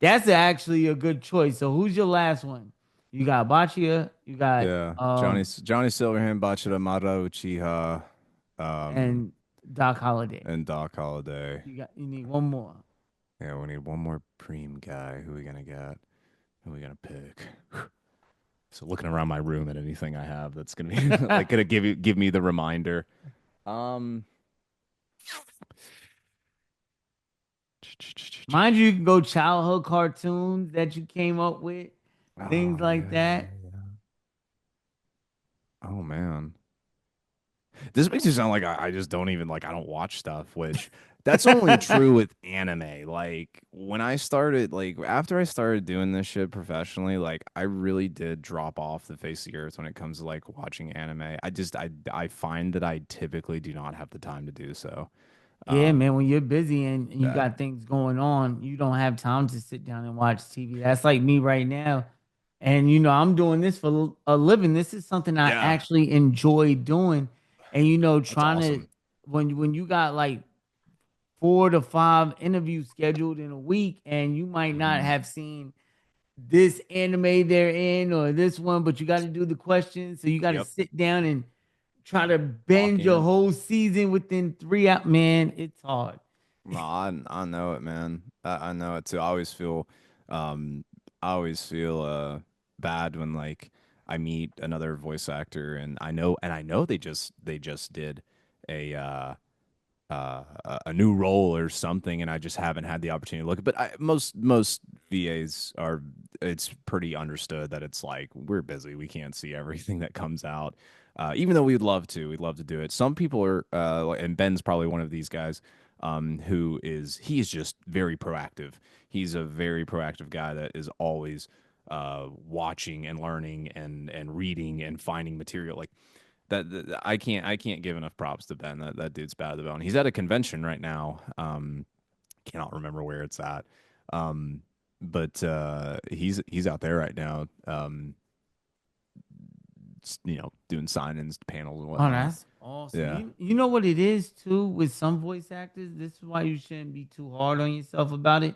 that's actually a good choice. So who's your last one? You got Bachia, you got Yeah. Johnny Silverhand, Bachira, Mara Uchiha, um, and Doc Holliday. and Doc Holliday. You need one more. Yeah, we need one more preem guy. Who we gonna get? Who we gonna pick? So looking around my room at anything I have that's gonna be like gonna give me the reminder. Um, Mind you, you can go childhood cartoons that you came up with, things oh like yeah, yeah, that. yeah. Oh man. This makes it sound like I just don't even like I don't watch stuff, which that's only true with anime. Like when I started, like after I started doing this shit professionally, like I really did drop off the face of the earth when it comes to like watching anime. I find that I typically do not have the time to do so. Yeah, Um, man, when you're busy and you yeah, got things going on, you don't have time to sit down and watch TV. That's like me right now. And I'm doing this for a living. This is something I yeah, actually enjoy doing. And that's trying to awesome. when you got like 4 to 5 interviews scheduled in a week and you might not Hmm. have seen this anime they're in or this one, but you got to do the questions. So you got to Yep, sit down and try to lock binge your in. whole season within 3 hours. Man, it's hard. No, I know it, man. I know it too. Um, I always feel bad when like I meet another voice actor and I know they just did a a new role or something, and I just haven't had the opportunity to look. But most VAs are. It's pretty understood that it's like we're busy, we can't see everything that comes out. Even though we'd love to do it. Some people are, and Ben's probably one of these guys, he is just very proactive. He's a very proactive guy that is always watching and learning and reading and finding material. Like I can't give enough props to Ben. That dude's bad at the bone. He's at a convention right now. Cannot remember where it's at. Um, but he's out there right now. doing sign-ins, panels, and Oh, whatnot. that's awesome. Yeah. You know what it is too with some voice actors. This is why you shouldn't be too hard on yourself about it.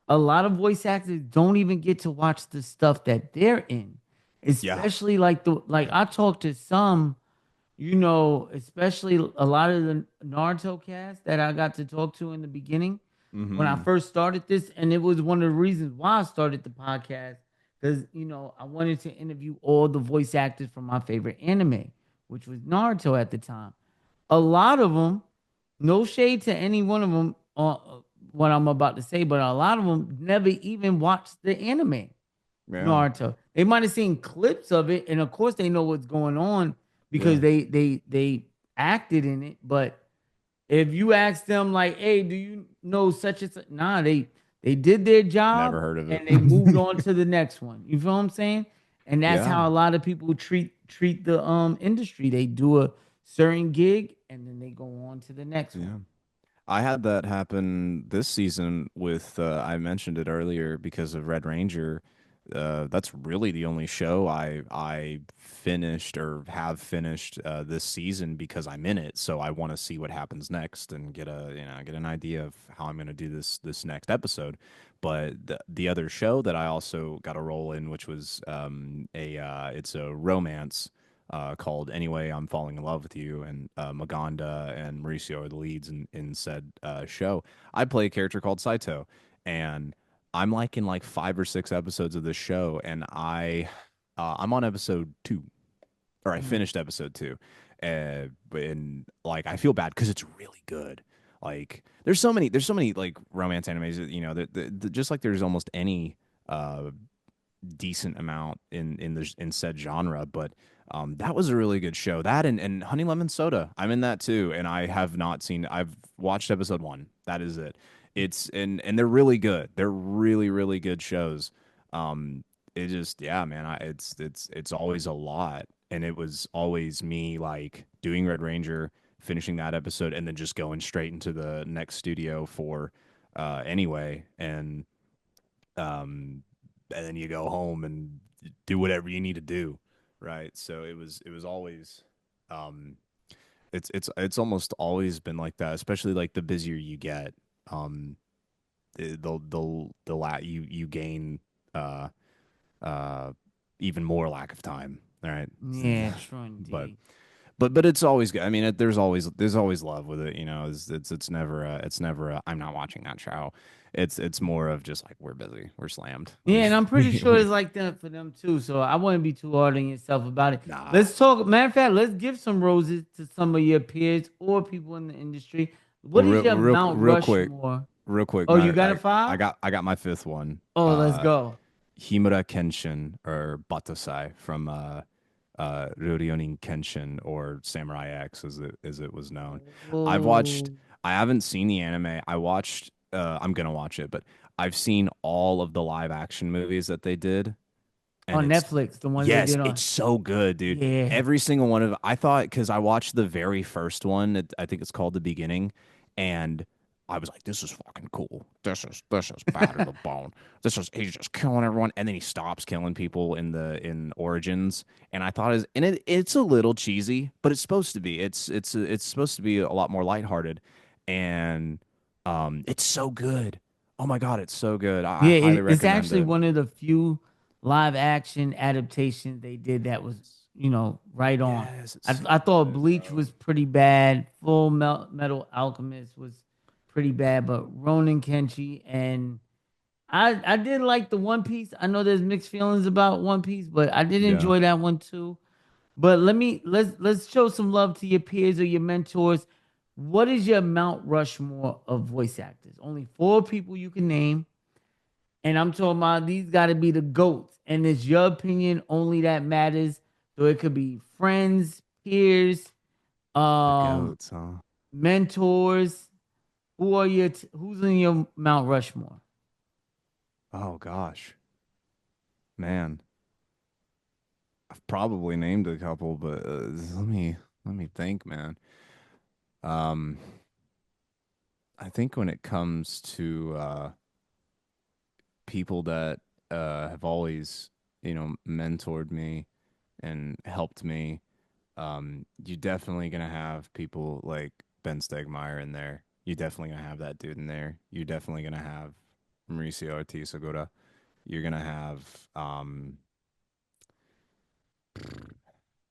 A lot of voice actors don't even get to watch the stuff that they're in, Yeah. especially like I talked to some, especially a lot of the Naruto cast that I got to talk to in the beginning when I Mm-hmm. first started this, and it was one of the reasons why I started the podcast because I wanted to interview all the voice actors from my favorite anime, which was Naruto at the time. A lot of them, no shade to any one of them, what I'm about to say, but a lot of them never even watched the anime Yeah. Naruto. They might have seen clips of it, and of course they know what's going on because Yeah. they acted in it. But if you ask them like, "Hey, do you know such and such?" Nah, they did their job Never heard of it. and they moved on to the next one. You feel what I'm saying? And that's Yeah. how a lot of people treat the industry. They do a certain gig and then they go on to the next Yeah. one. I had that happen this season with I mentioned it earlier because of Red Ranger. That's really the only show I finished or have finished this season because I'm in it. So I want to see what happens next and get an idea of how I'm going to do this next episode. But the other show that I also got a role in, which was it's a romance called Anyway, I'm Falling in Love with You, and Maganda and Mauricio are the leads in said show. I play a character called Saito, and I'm like in like 5 or 6 episodes of this show, and I'm on episode 2, or I Mhm. finished episode 2, and like I feel bad because it's really good. Like there's so many like romance animes that just like there's almost any uh decent amount in said genre, but that was a really good show. That and Honey Lemon Soda, I'm in that too, and I have not seen. I've watched episode 1. That is it. It's and they're really good. They're really really good shows. It just yeah, man. It's always a lot, and it was always me like doing Red Ranger, finishing that episode, and then just going straight into the next studio for anyway um and then you go home and do whatever you need to do, right? So it was always um it's almost always been like that, especially like the busier you get. um you gain uh uh even more lack of time, all right? Yeah, true but indeed. but it's always good. I mean, there's always love with it. It's never I'm not watching that show. It's more of just like we're busy, we're slammed. Yeah, and I'm pretty sure it's like that for them too. So I wouldn't be too hard on yourself about it. Nah. Let's talk. Matter of fact, let's give some roses to some of your peers or people in the industry. Well, What is your Mount real quick, Rushmore? Oh, you Matt. got a I five? got I got my fifth one. Oh, let's go. Himura Kenshin or Batasai from Rurionin Kenshin or Samurai X as it was known. I've watched. Oh, I haven't seen the anime. I watched. I'm gonna watch it, but I've seen all of the live action movies that they did, and on it's Netflix, the ones they yes, did on. it's so good, dude. Yeah. Every single one of I thought because I watched the very first one. I think it's called The Beginning, and I was like, "This is fucking cool. This is bad to the bone. He's just killing everyone, and then he stops killing people in Origins." And I thought it's a little cheesy, but it's supposed to be. It's supposed to be a lot more lighthearted, and it's so good. Oh my god, it's so good. I Yeah, highly it's recommend actually it. one of the few live action adaptations they did that was, right on. Yes, it's I, so I thought good, Bleach bro. was pretty bad. Metal Alchemist was pretty bad, but Ronin Kenshi and I did like the One Piece. I know there's mixed feelings about One Piece, but I did Yeah. enjoy that one too. But let's show some love to your peers or your mentors. What is your Mount Rushmore of voice actors? Only 4 people you can name. And I'm talking about these got to be the GOATs. And it's your opinion only that matters. So it could be friends, peers, The um, goats, huh? mentors. Who's in your Mount Rushmore? Oh gosh, man, I've probably named a couple, but let me think, man. Um, I think when it comes to people that have always mentored me and helped me. You're definitely gonna have people like Ben Stegmeyer in there. You're definitely gonna have that dude in there. You're definitely gonna have Mauricio Ortiz Segura. You're gonna have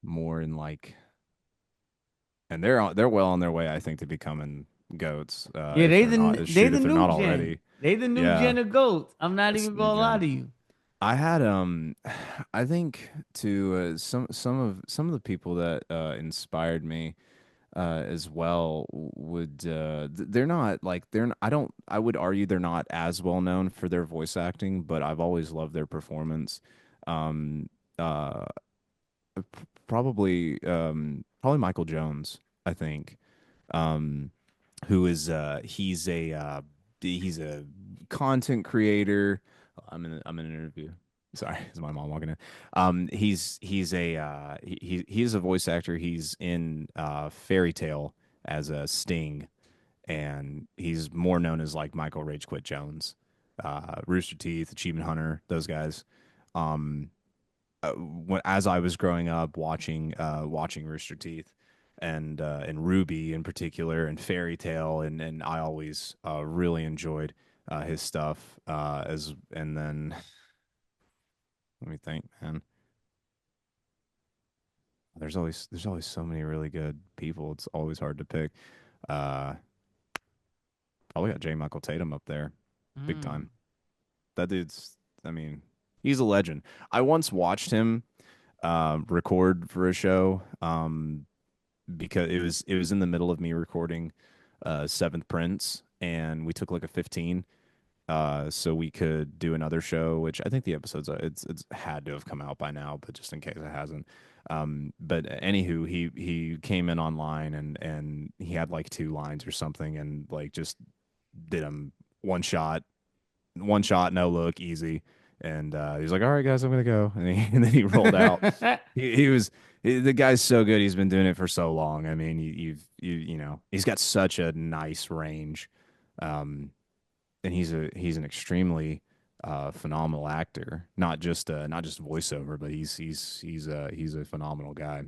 more in like, and they're well on their way, I think, to becoming goats. Yeah, If they're not, they shoot, the if they're new not gen. already. They the new Yeah, gen of goats. I'm not it's even the new gonna lie gen. to you. I had I think to some of the people that inspired me as well would they're not like I don't I would argue they're not as well known for their voice acting, but I've always loved their performance. Um uh probably Michael Jones, I think. Um who is he's a content creator. I'm in an interview. Sorry, is my mom walking in? He's a he's a voice actor. He's in Fairy Tale as a Sting, and he's more known as like Michael Rage Quit Jones, Rooster Teeth, Achievement Hunter, those guys. Um, as I was growing up watching Rooster Teeth and Ruby in particular and Fairy Tale and I always really enjoyed his stuff as and then let me think, man. There's always so many really good people. It's always hard to pick. Uh Probably got J. Michael Tatum up there, big Mm. time. That dude's, I mean, he's a legend. I once watched him record for a show. Because it was in the middle of me recording Seventh Prince, and we took like a 15 so we could do another show, which I think the episodes it's had to have come out by now, but just in case it hasn't. But anywho, he came in online and he had like two lines or something, and like just did them one shot, no look, easy. And he was like, "All right, guys, I'm gonna go," and, and then he rolled out. He was the guy's so good. He's been doing it for so long. I mean, you know, he's got such a nice range, um, and he's an extremely phenomenal actor. Not just voiceover, but he's a phenomenal guy.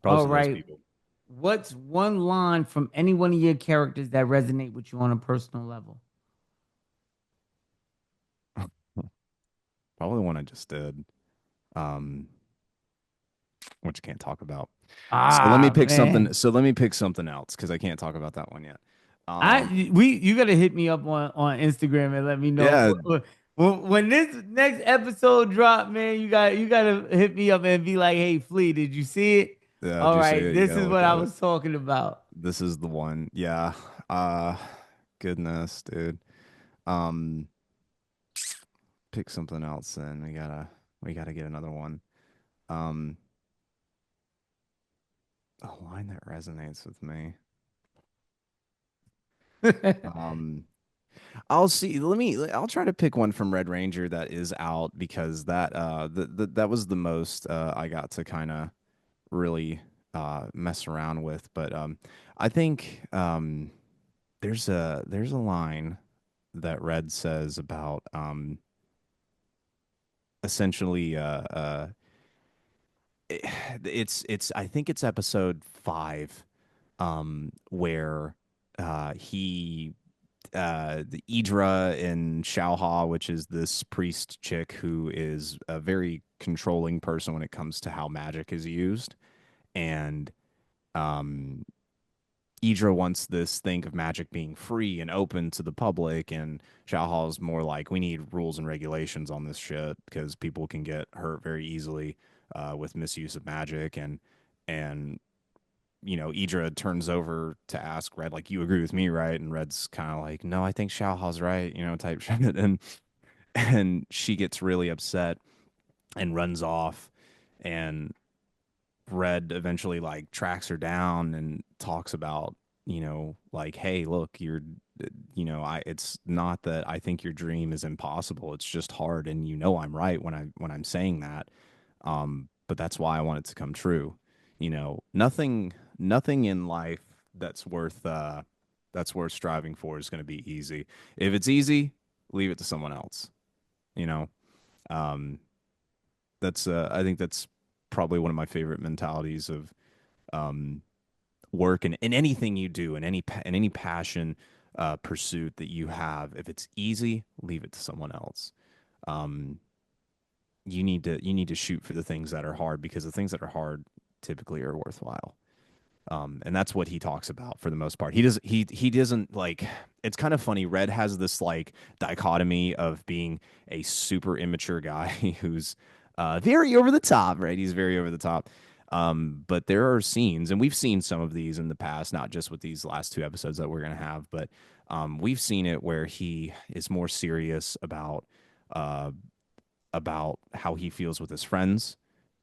Probably All some of those right. people. What's one line from any one of your characters that resonate with you on a personal level? Probably the one I just did, um, which I can't talk about. So let me Ah, pick something. man. So let me pick something else because I can't talk about that one yet. I Um, we you gotta hit me up on Instagram and let me know yeah, when this next episode drop, man. You gotta hit me up and be like, "Hey, Flea, did you see it?" yeah. Did All you see right, it? You this gotta is look what I at it. was talking about. This is the one. Yeah. Uh, Goodness, dude. Um, Pick something else, and we gotta get another one. Um, a line that resonates with me. Um, I'll see. I'll try to pick one from Red Ranger that is out because that was the most I got to kind of really mess around with. But I think there's a line that Red says about essentially it, it's I think it's episode 5 where he the Idra and Xiaoha, which is this priest chick who is a very controlling person when it comes to how magic is used. And um, Idra wants this thing of magic being free and open to the public, and Xiaoha's more like, we need rules and regulations on this shit because people can get hurt very easily with misuse of magic. And you know, Idra turns over to ask Red, like, you agree with me, right? And Red's kind of like, no, I think Xiaoha's right, you know, type shit. And she gets really upset and runs off. And Red eventually like tracks her down and talks about, you know, like, hey, look, you know, it's not that I think your dream is impossible. It's just hard, and you know I'm right when I'm saying that. But that's why I want it to come true. You know, nothing in life that's worth striving for is going to be easy. If it's easy, leave it to someone else. You know, um, that's I think probably one of my favorite mentalities of um, work and in anything you do, in any passion pursuit that you have. If it's easy, leave it to someone else. Um, you need to shoot for the things that are hard, because the things that are hard typically are worthwhile. And that's what he talks about for the most part. He doesn't like. It's kind of funny. Red has this like dichotomy of being a super immature guy who's very over the top, right? He's very over the top. But there are scenes, and we've seen some of these in the past, not just with these last two episodes that we're gonna have, but we've seen it where he is more serious uh, about how he feels with his friends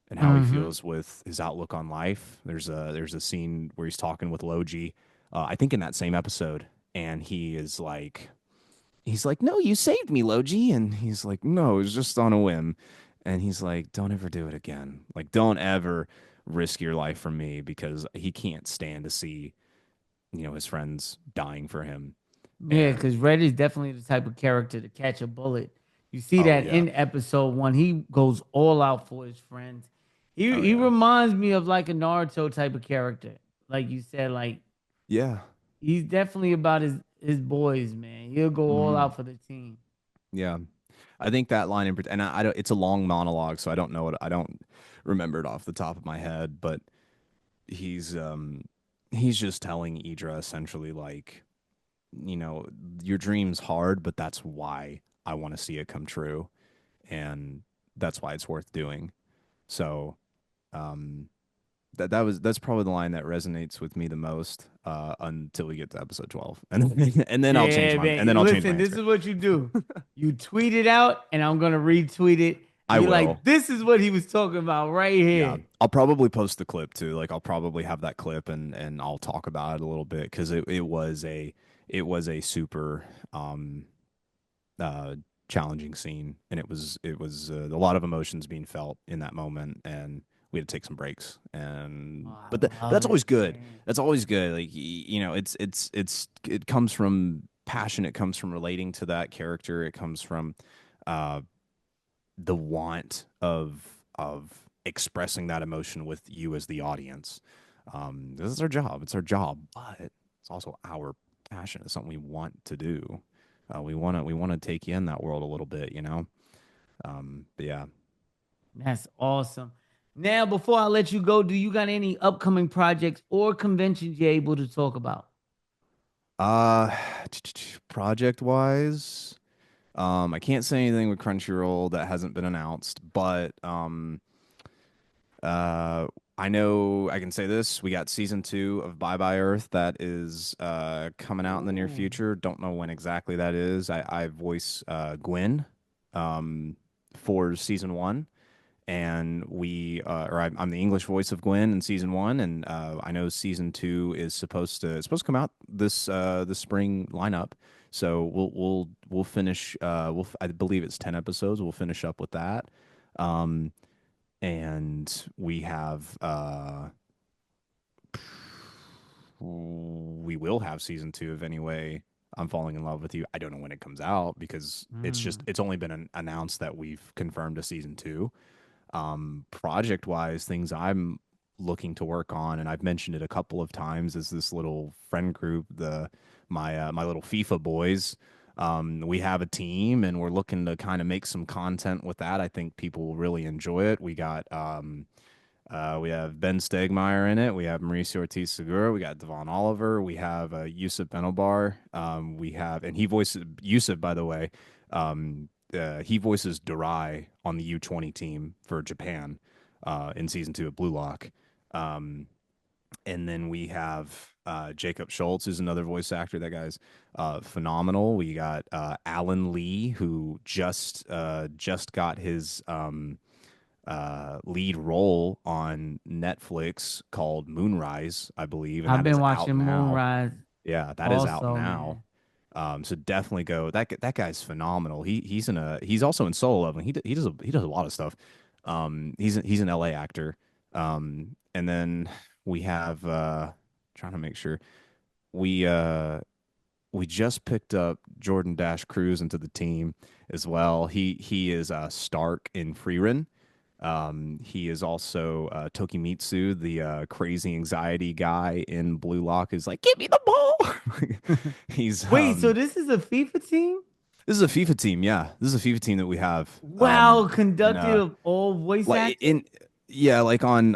and how he Mm-hmm. feels with his outlook on life. There's a scene where he's talking with Logi, I think in that same episode, and he's like, "No, you saved me, Logi," and he's like, "No, it was just on a whim," and he's like, "Don't ever do it again. Like, don't ever risk your life for me," because he can't stand to see his friends dying for him. Yeah, And because Red is definitely the type of character to catch a bullet. You see oh that yeah, in episode 1. He goes all out for his friends. He oh he yeah, reminds me of like a Naruto type of character. Like you said, like yeah. he's definitely about his boys, man. He'll go all Mhm. out for the team. Yeah, I think that line and I don't. It's a long monologue, so I don't remember it off the top of my head. But he's um he's just telling Idra essentially like, your dream's hard, but that's why I want to see it come true, and that's why it's worth doing. So um that's probably the line that resonates with me the most until we get to episode 12, and then, Yeah, and then man. I'll change my Listen, this answer. is what you do. You tweet it out, and I'm gonna retweet it. I And you're will. like, this is what he was talking about right Yeah, here. I'll probably post the clip too. Like I'll probably have that clip, and I'll talk about it a little bit, because it was a super um uh challenging scene, and it was a lot of emotions being felt in that moment, and we had to take some breaks. Oh, And I but love that's always it, good. man. That's always good. Like it comes from passion. It comes from relating to that character. It comes from uh the want of expressing that emotion with you as the audience. This is our job. It's our job, but it's also our passion. It's something we want to do. We want to take you in that world a little bit. But yeah. That's awesome. Now, before I let you go, do you got any upcoming projects or conventions you're able to talk about? Uh, project wise, I can't say anything with Crunchyroll that hasn't been announced, but Uh, I know I can say this. We got season 2 of Bye Bye Earth that is coming out in the near Ooh. future. Don't know when exactly that is. I voice Gwen for season 1, and I'm the English voice of Gwen in season 1, and I know season 2 is supposed to come out this spring lineup. So we'll finish. I believe it's 10 episodes. We'll finish up with that. Um, and we will have season 2 of Anyway I'm Falling in Love with You. I don't know when it comes out, because Mm. it's only been announced that we've confirmed a season 2. Project wise, things I'm looking to work on, and I've mentioned it a couple of times, is this little friend group, my little FIFA boys. We have a team, and we're looking to kind of make some content with that. I think people will really enjoy it. We have Ben Stegmeyer in it. We have Mauricio Ortiz Segura. We got Devon Oliver. We have Yusuf Benobar. And he voices Yusuf, by the way. He voices Durai on the U20 team for Japan in season 2 of Blue Lock. And then we have Jacob Schultz, who's another voice actor. That guy's phenomenal. We got Alan Lee, who just got his lead role on Netflix called Moonrise, I believe, and I've that is been out watching now. Moonrise Yeah, that is out also, now. man. So definitely go. That guy's phenomenal. He's also in Solo Leveling. He does a lot of stuff. He's an LA actor. And then we have trying to make sure we we just picked up Jordan Dash Cruz into the team as well. He is Stark in Freerun. He is also Tokimitsu, the crazy anxiety guy in Blue Lock, who's like, "Give me the ball." He's Wait, so this is a FIFA team? this is a FIFA team, yeah. This is a FIFA team that we have. Wow, And conducted of all voice like actors. yeah, like on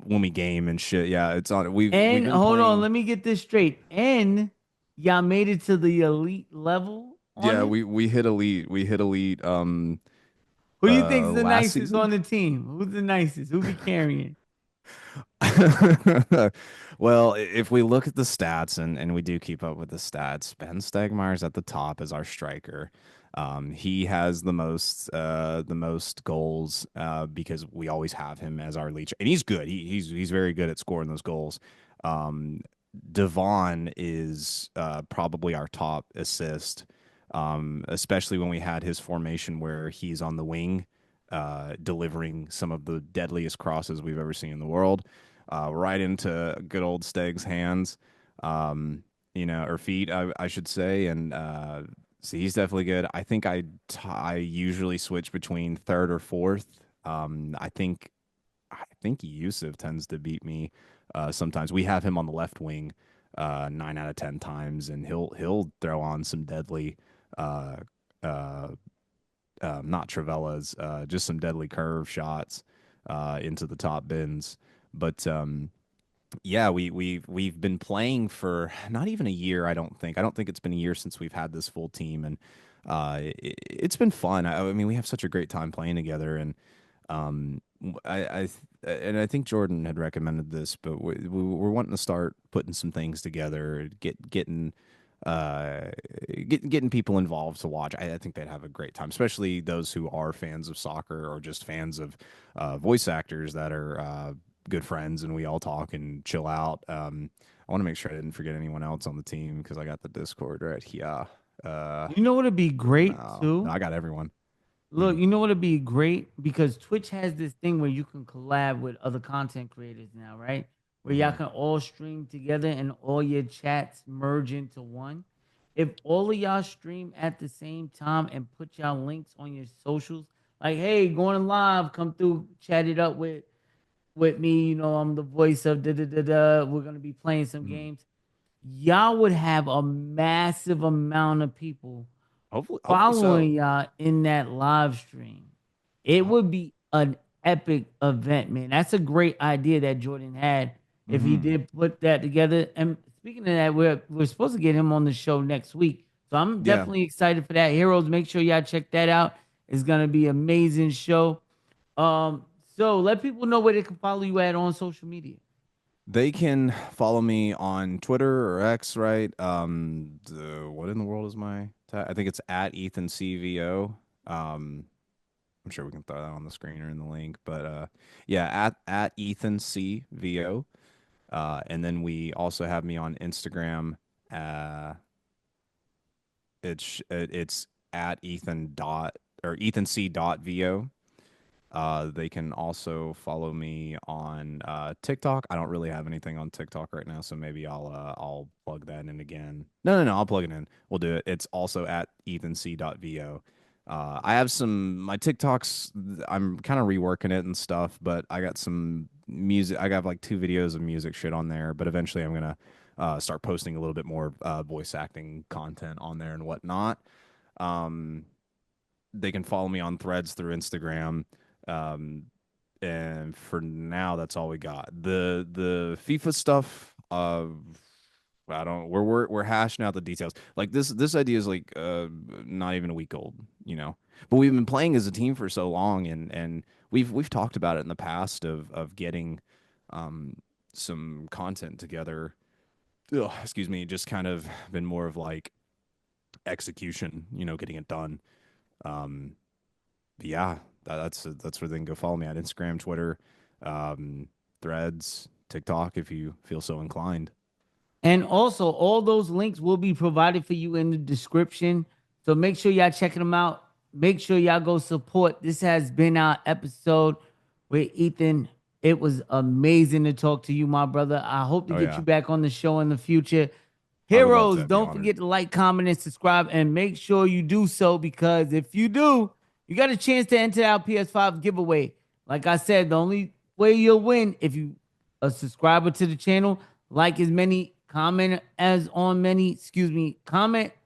when we game and shit. Yeah, it's on. We've And been hold on, playing. let me get this straight. And y'all made it to the elite level on Yeah, it. we hit elite. We hit elite. Who do you think is the Last nicest season. on the team? Who's the nicest? Who be carrying? Well, if we look at the stats and we do keep up with the stats, Ben Stegmeyer's at the top as our striker. He has the most goals because we always have him as our lead, and he's good. He's very good at scoring those goals. Um, Devon is probably our top assist, especially when we had his formation where he's on the wing, delivering some of the deadliest crosses we've ever seen in the world, right into good old Steg's hands, or feet, I should say. And so he's definitely good. I think I usually switch between third or fourth. I think Yusuf tends to beat me sometimes. We have him on the left wing 9 out of 10 times, and he'll throw on some deadly, uh, uh, not Travellas, just some deadly curve shots into the top bins. But yeah, we've been playing for not even a year. I don't think it's been a year since we've had this full team, and it's been fun. I mean, we have such a great time playing together, and um, I think Jordan had recommended this, but we're wanting to start putting some things together, getting people involved to watch. I think they'd have a great time, especially those who are fans of soccer or just fans of voice actors that are good friends, and we all talk and chill out. I want to make sure I didn't forget anyone else on the team because I got the Discord right here. You know what would be great No, too? I got everyone. Look, you know what would be great? Because Twitch has this thing where you can collab with other content creators now, right? Where y'all Mhm. can all stream together and all your chats merge into one. If all of y'all stream at the same time and put y'all links on your socials, like, hey, going live, come through, chat it up with me. You know, I'm the voice of da da da da. We're gonna be playing some Mhm. games. Y'all would have a massive amount of people Hopefully so. following y'all in that live stream. It would be an epic event, man. That's a great idea that Jordan had if he Mm-hmm. did put that together. And speaking of that, we're supposed to get him on the show next week. So I'm Yeah, definitely excited for that. Heroes, make sure y'all check that out. It's gonna be an amazing show. Um, so let people know where they can follow you at on social media. they can follow me on Twitter or X, right? What in the world is my I think it's at Ethan CVO. I'm sure we can throw that on the screen or in the link, but yeah, at Ethan CVO. And then we also have me on Instagram. Uh, it's at Ethan dot or Ethan C dot VO. They can also follow me on TikTok. I don't really have anything on TikTok right now, so maybe I'll plug that in again. No, I'll plug it in. We'll do it. It's also at ethanc.vo. I have my TikToks. I'm kind of reworking it and stuff, but I got some music. I got like 2 videos of music shit on there, but eventually I'm gonna start posting a little bit more voice acting content on there and whatnot. Um, they can follow me on Threads through Instagram. Um, and for now, that's all we got. The FIFA stuff. I don't. We're hashing out the details. Like this idea is like not even a week old, But we've been playing as a team for so long, and we've talked about it in the past of getting um some content together. Ugh, excuse me, just kind of been more of like execution, getting it done. Um, yeah, that's where they can go follow me on Instagram, Twitter, um, Threads, TikTok if you feel so inclined. And also, all those links will be provided for you in the description. So make sure y'all checking them out. Make sure y'all go support. This has been our episode with Ethan. It was amazing to talk to you, my brother. I hope to Oh get yeah, you back on the show in the future. I would love Heroes, to. Be don't honored. forget to like, comment, and subscribe. And make sure you do so because if you do, you got a chance to enter our PS5 giveaway. Like I said, the only way you'll win if you a subscriber to the channel, like as many, comment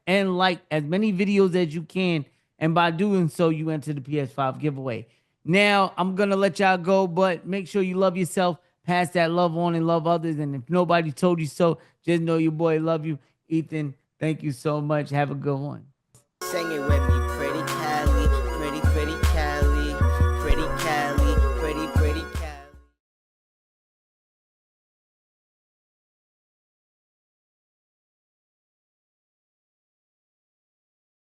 and like as many videos as you can. And by doing so, you enter the PS5 giveaway. Now, I'm going to let y'all go, but make sure you love yourself, pass that love on and love others. And if nobody told you so, just know your boy love you. Ethan, thank you so much. Have a good one. Sing it with me.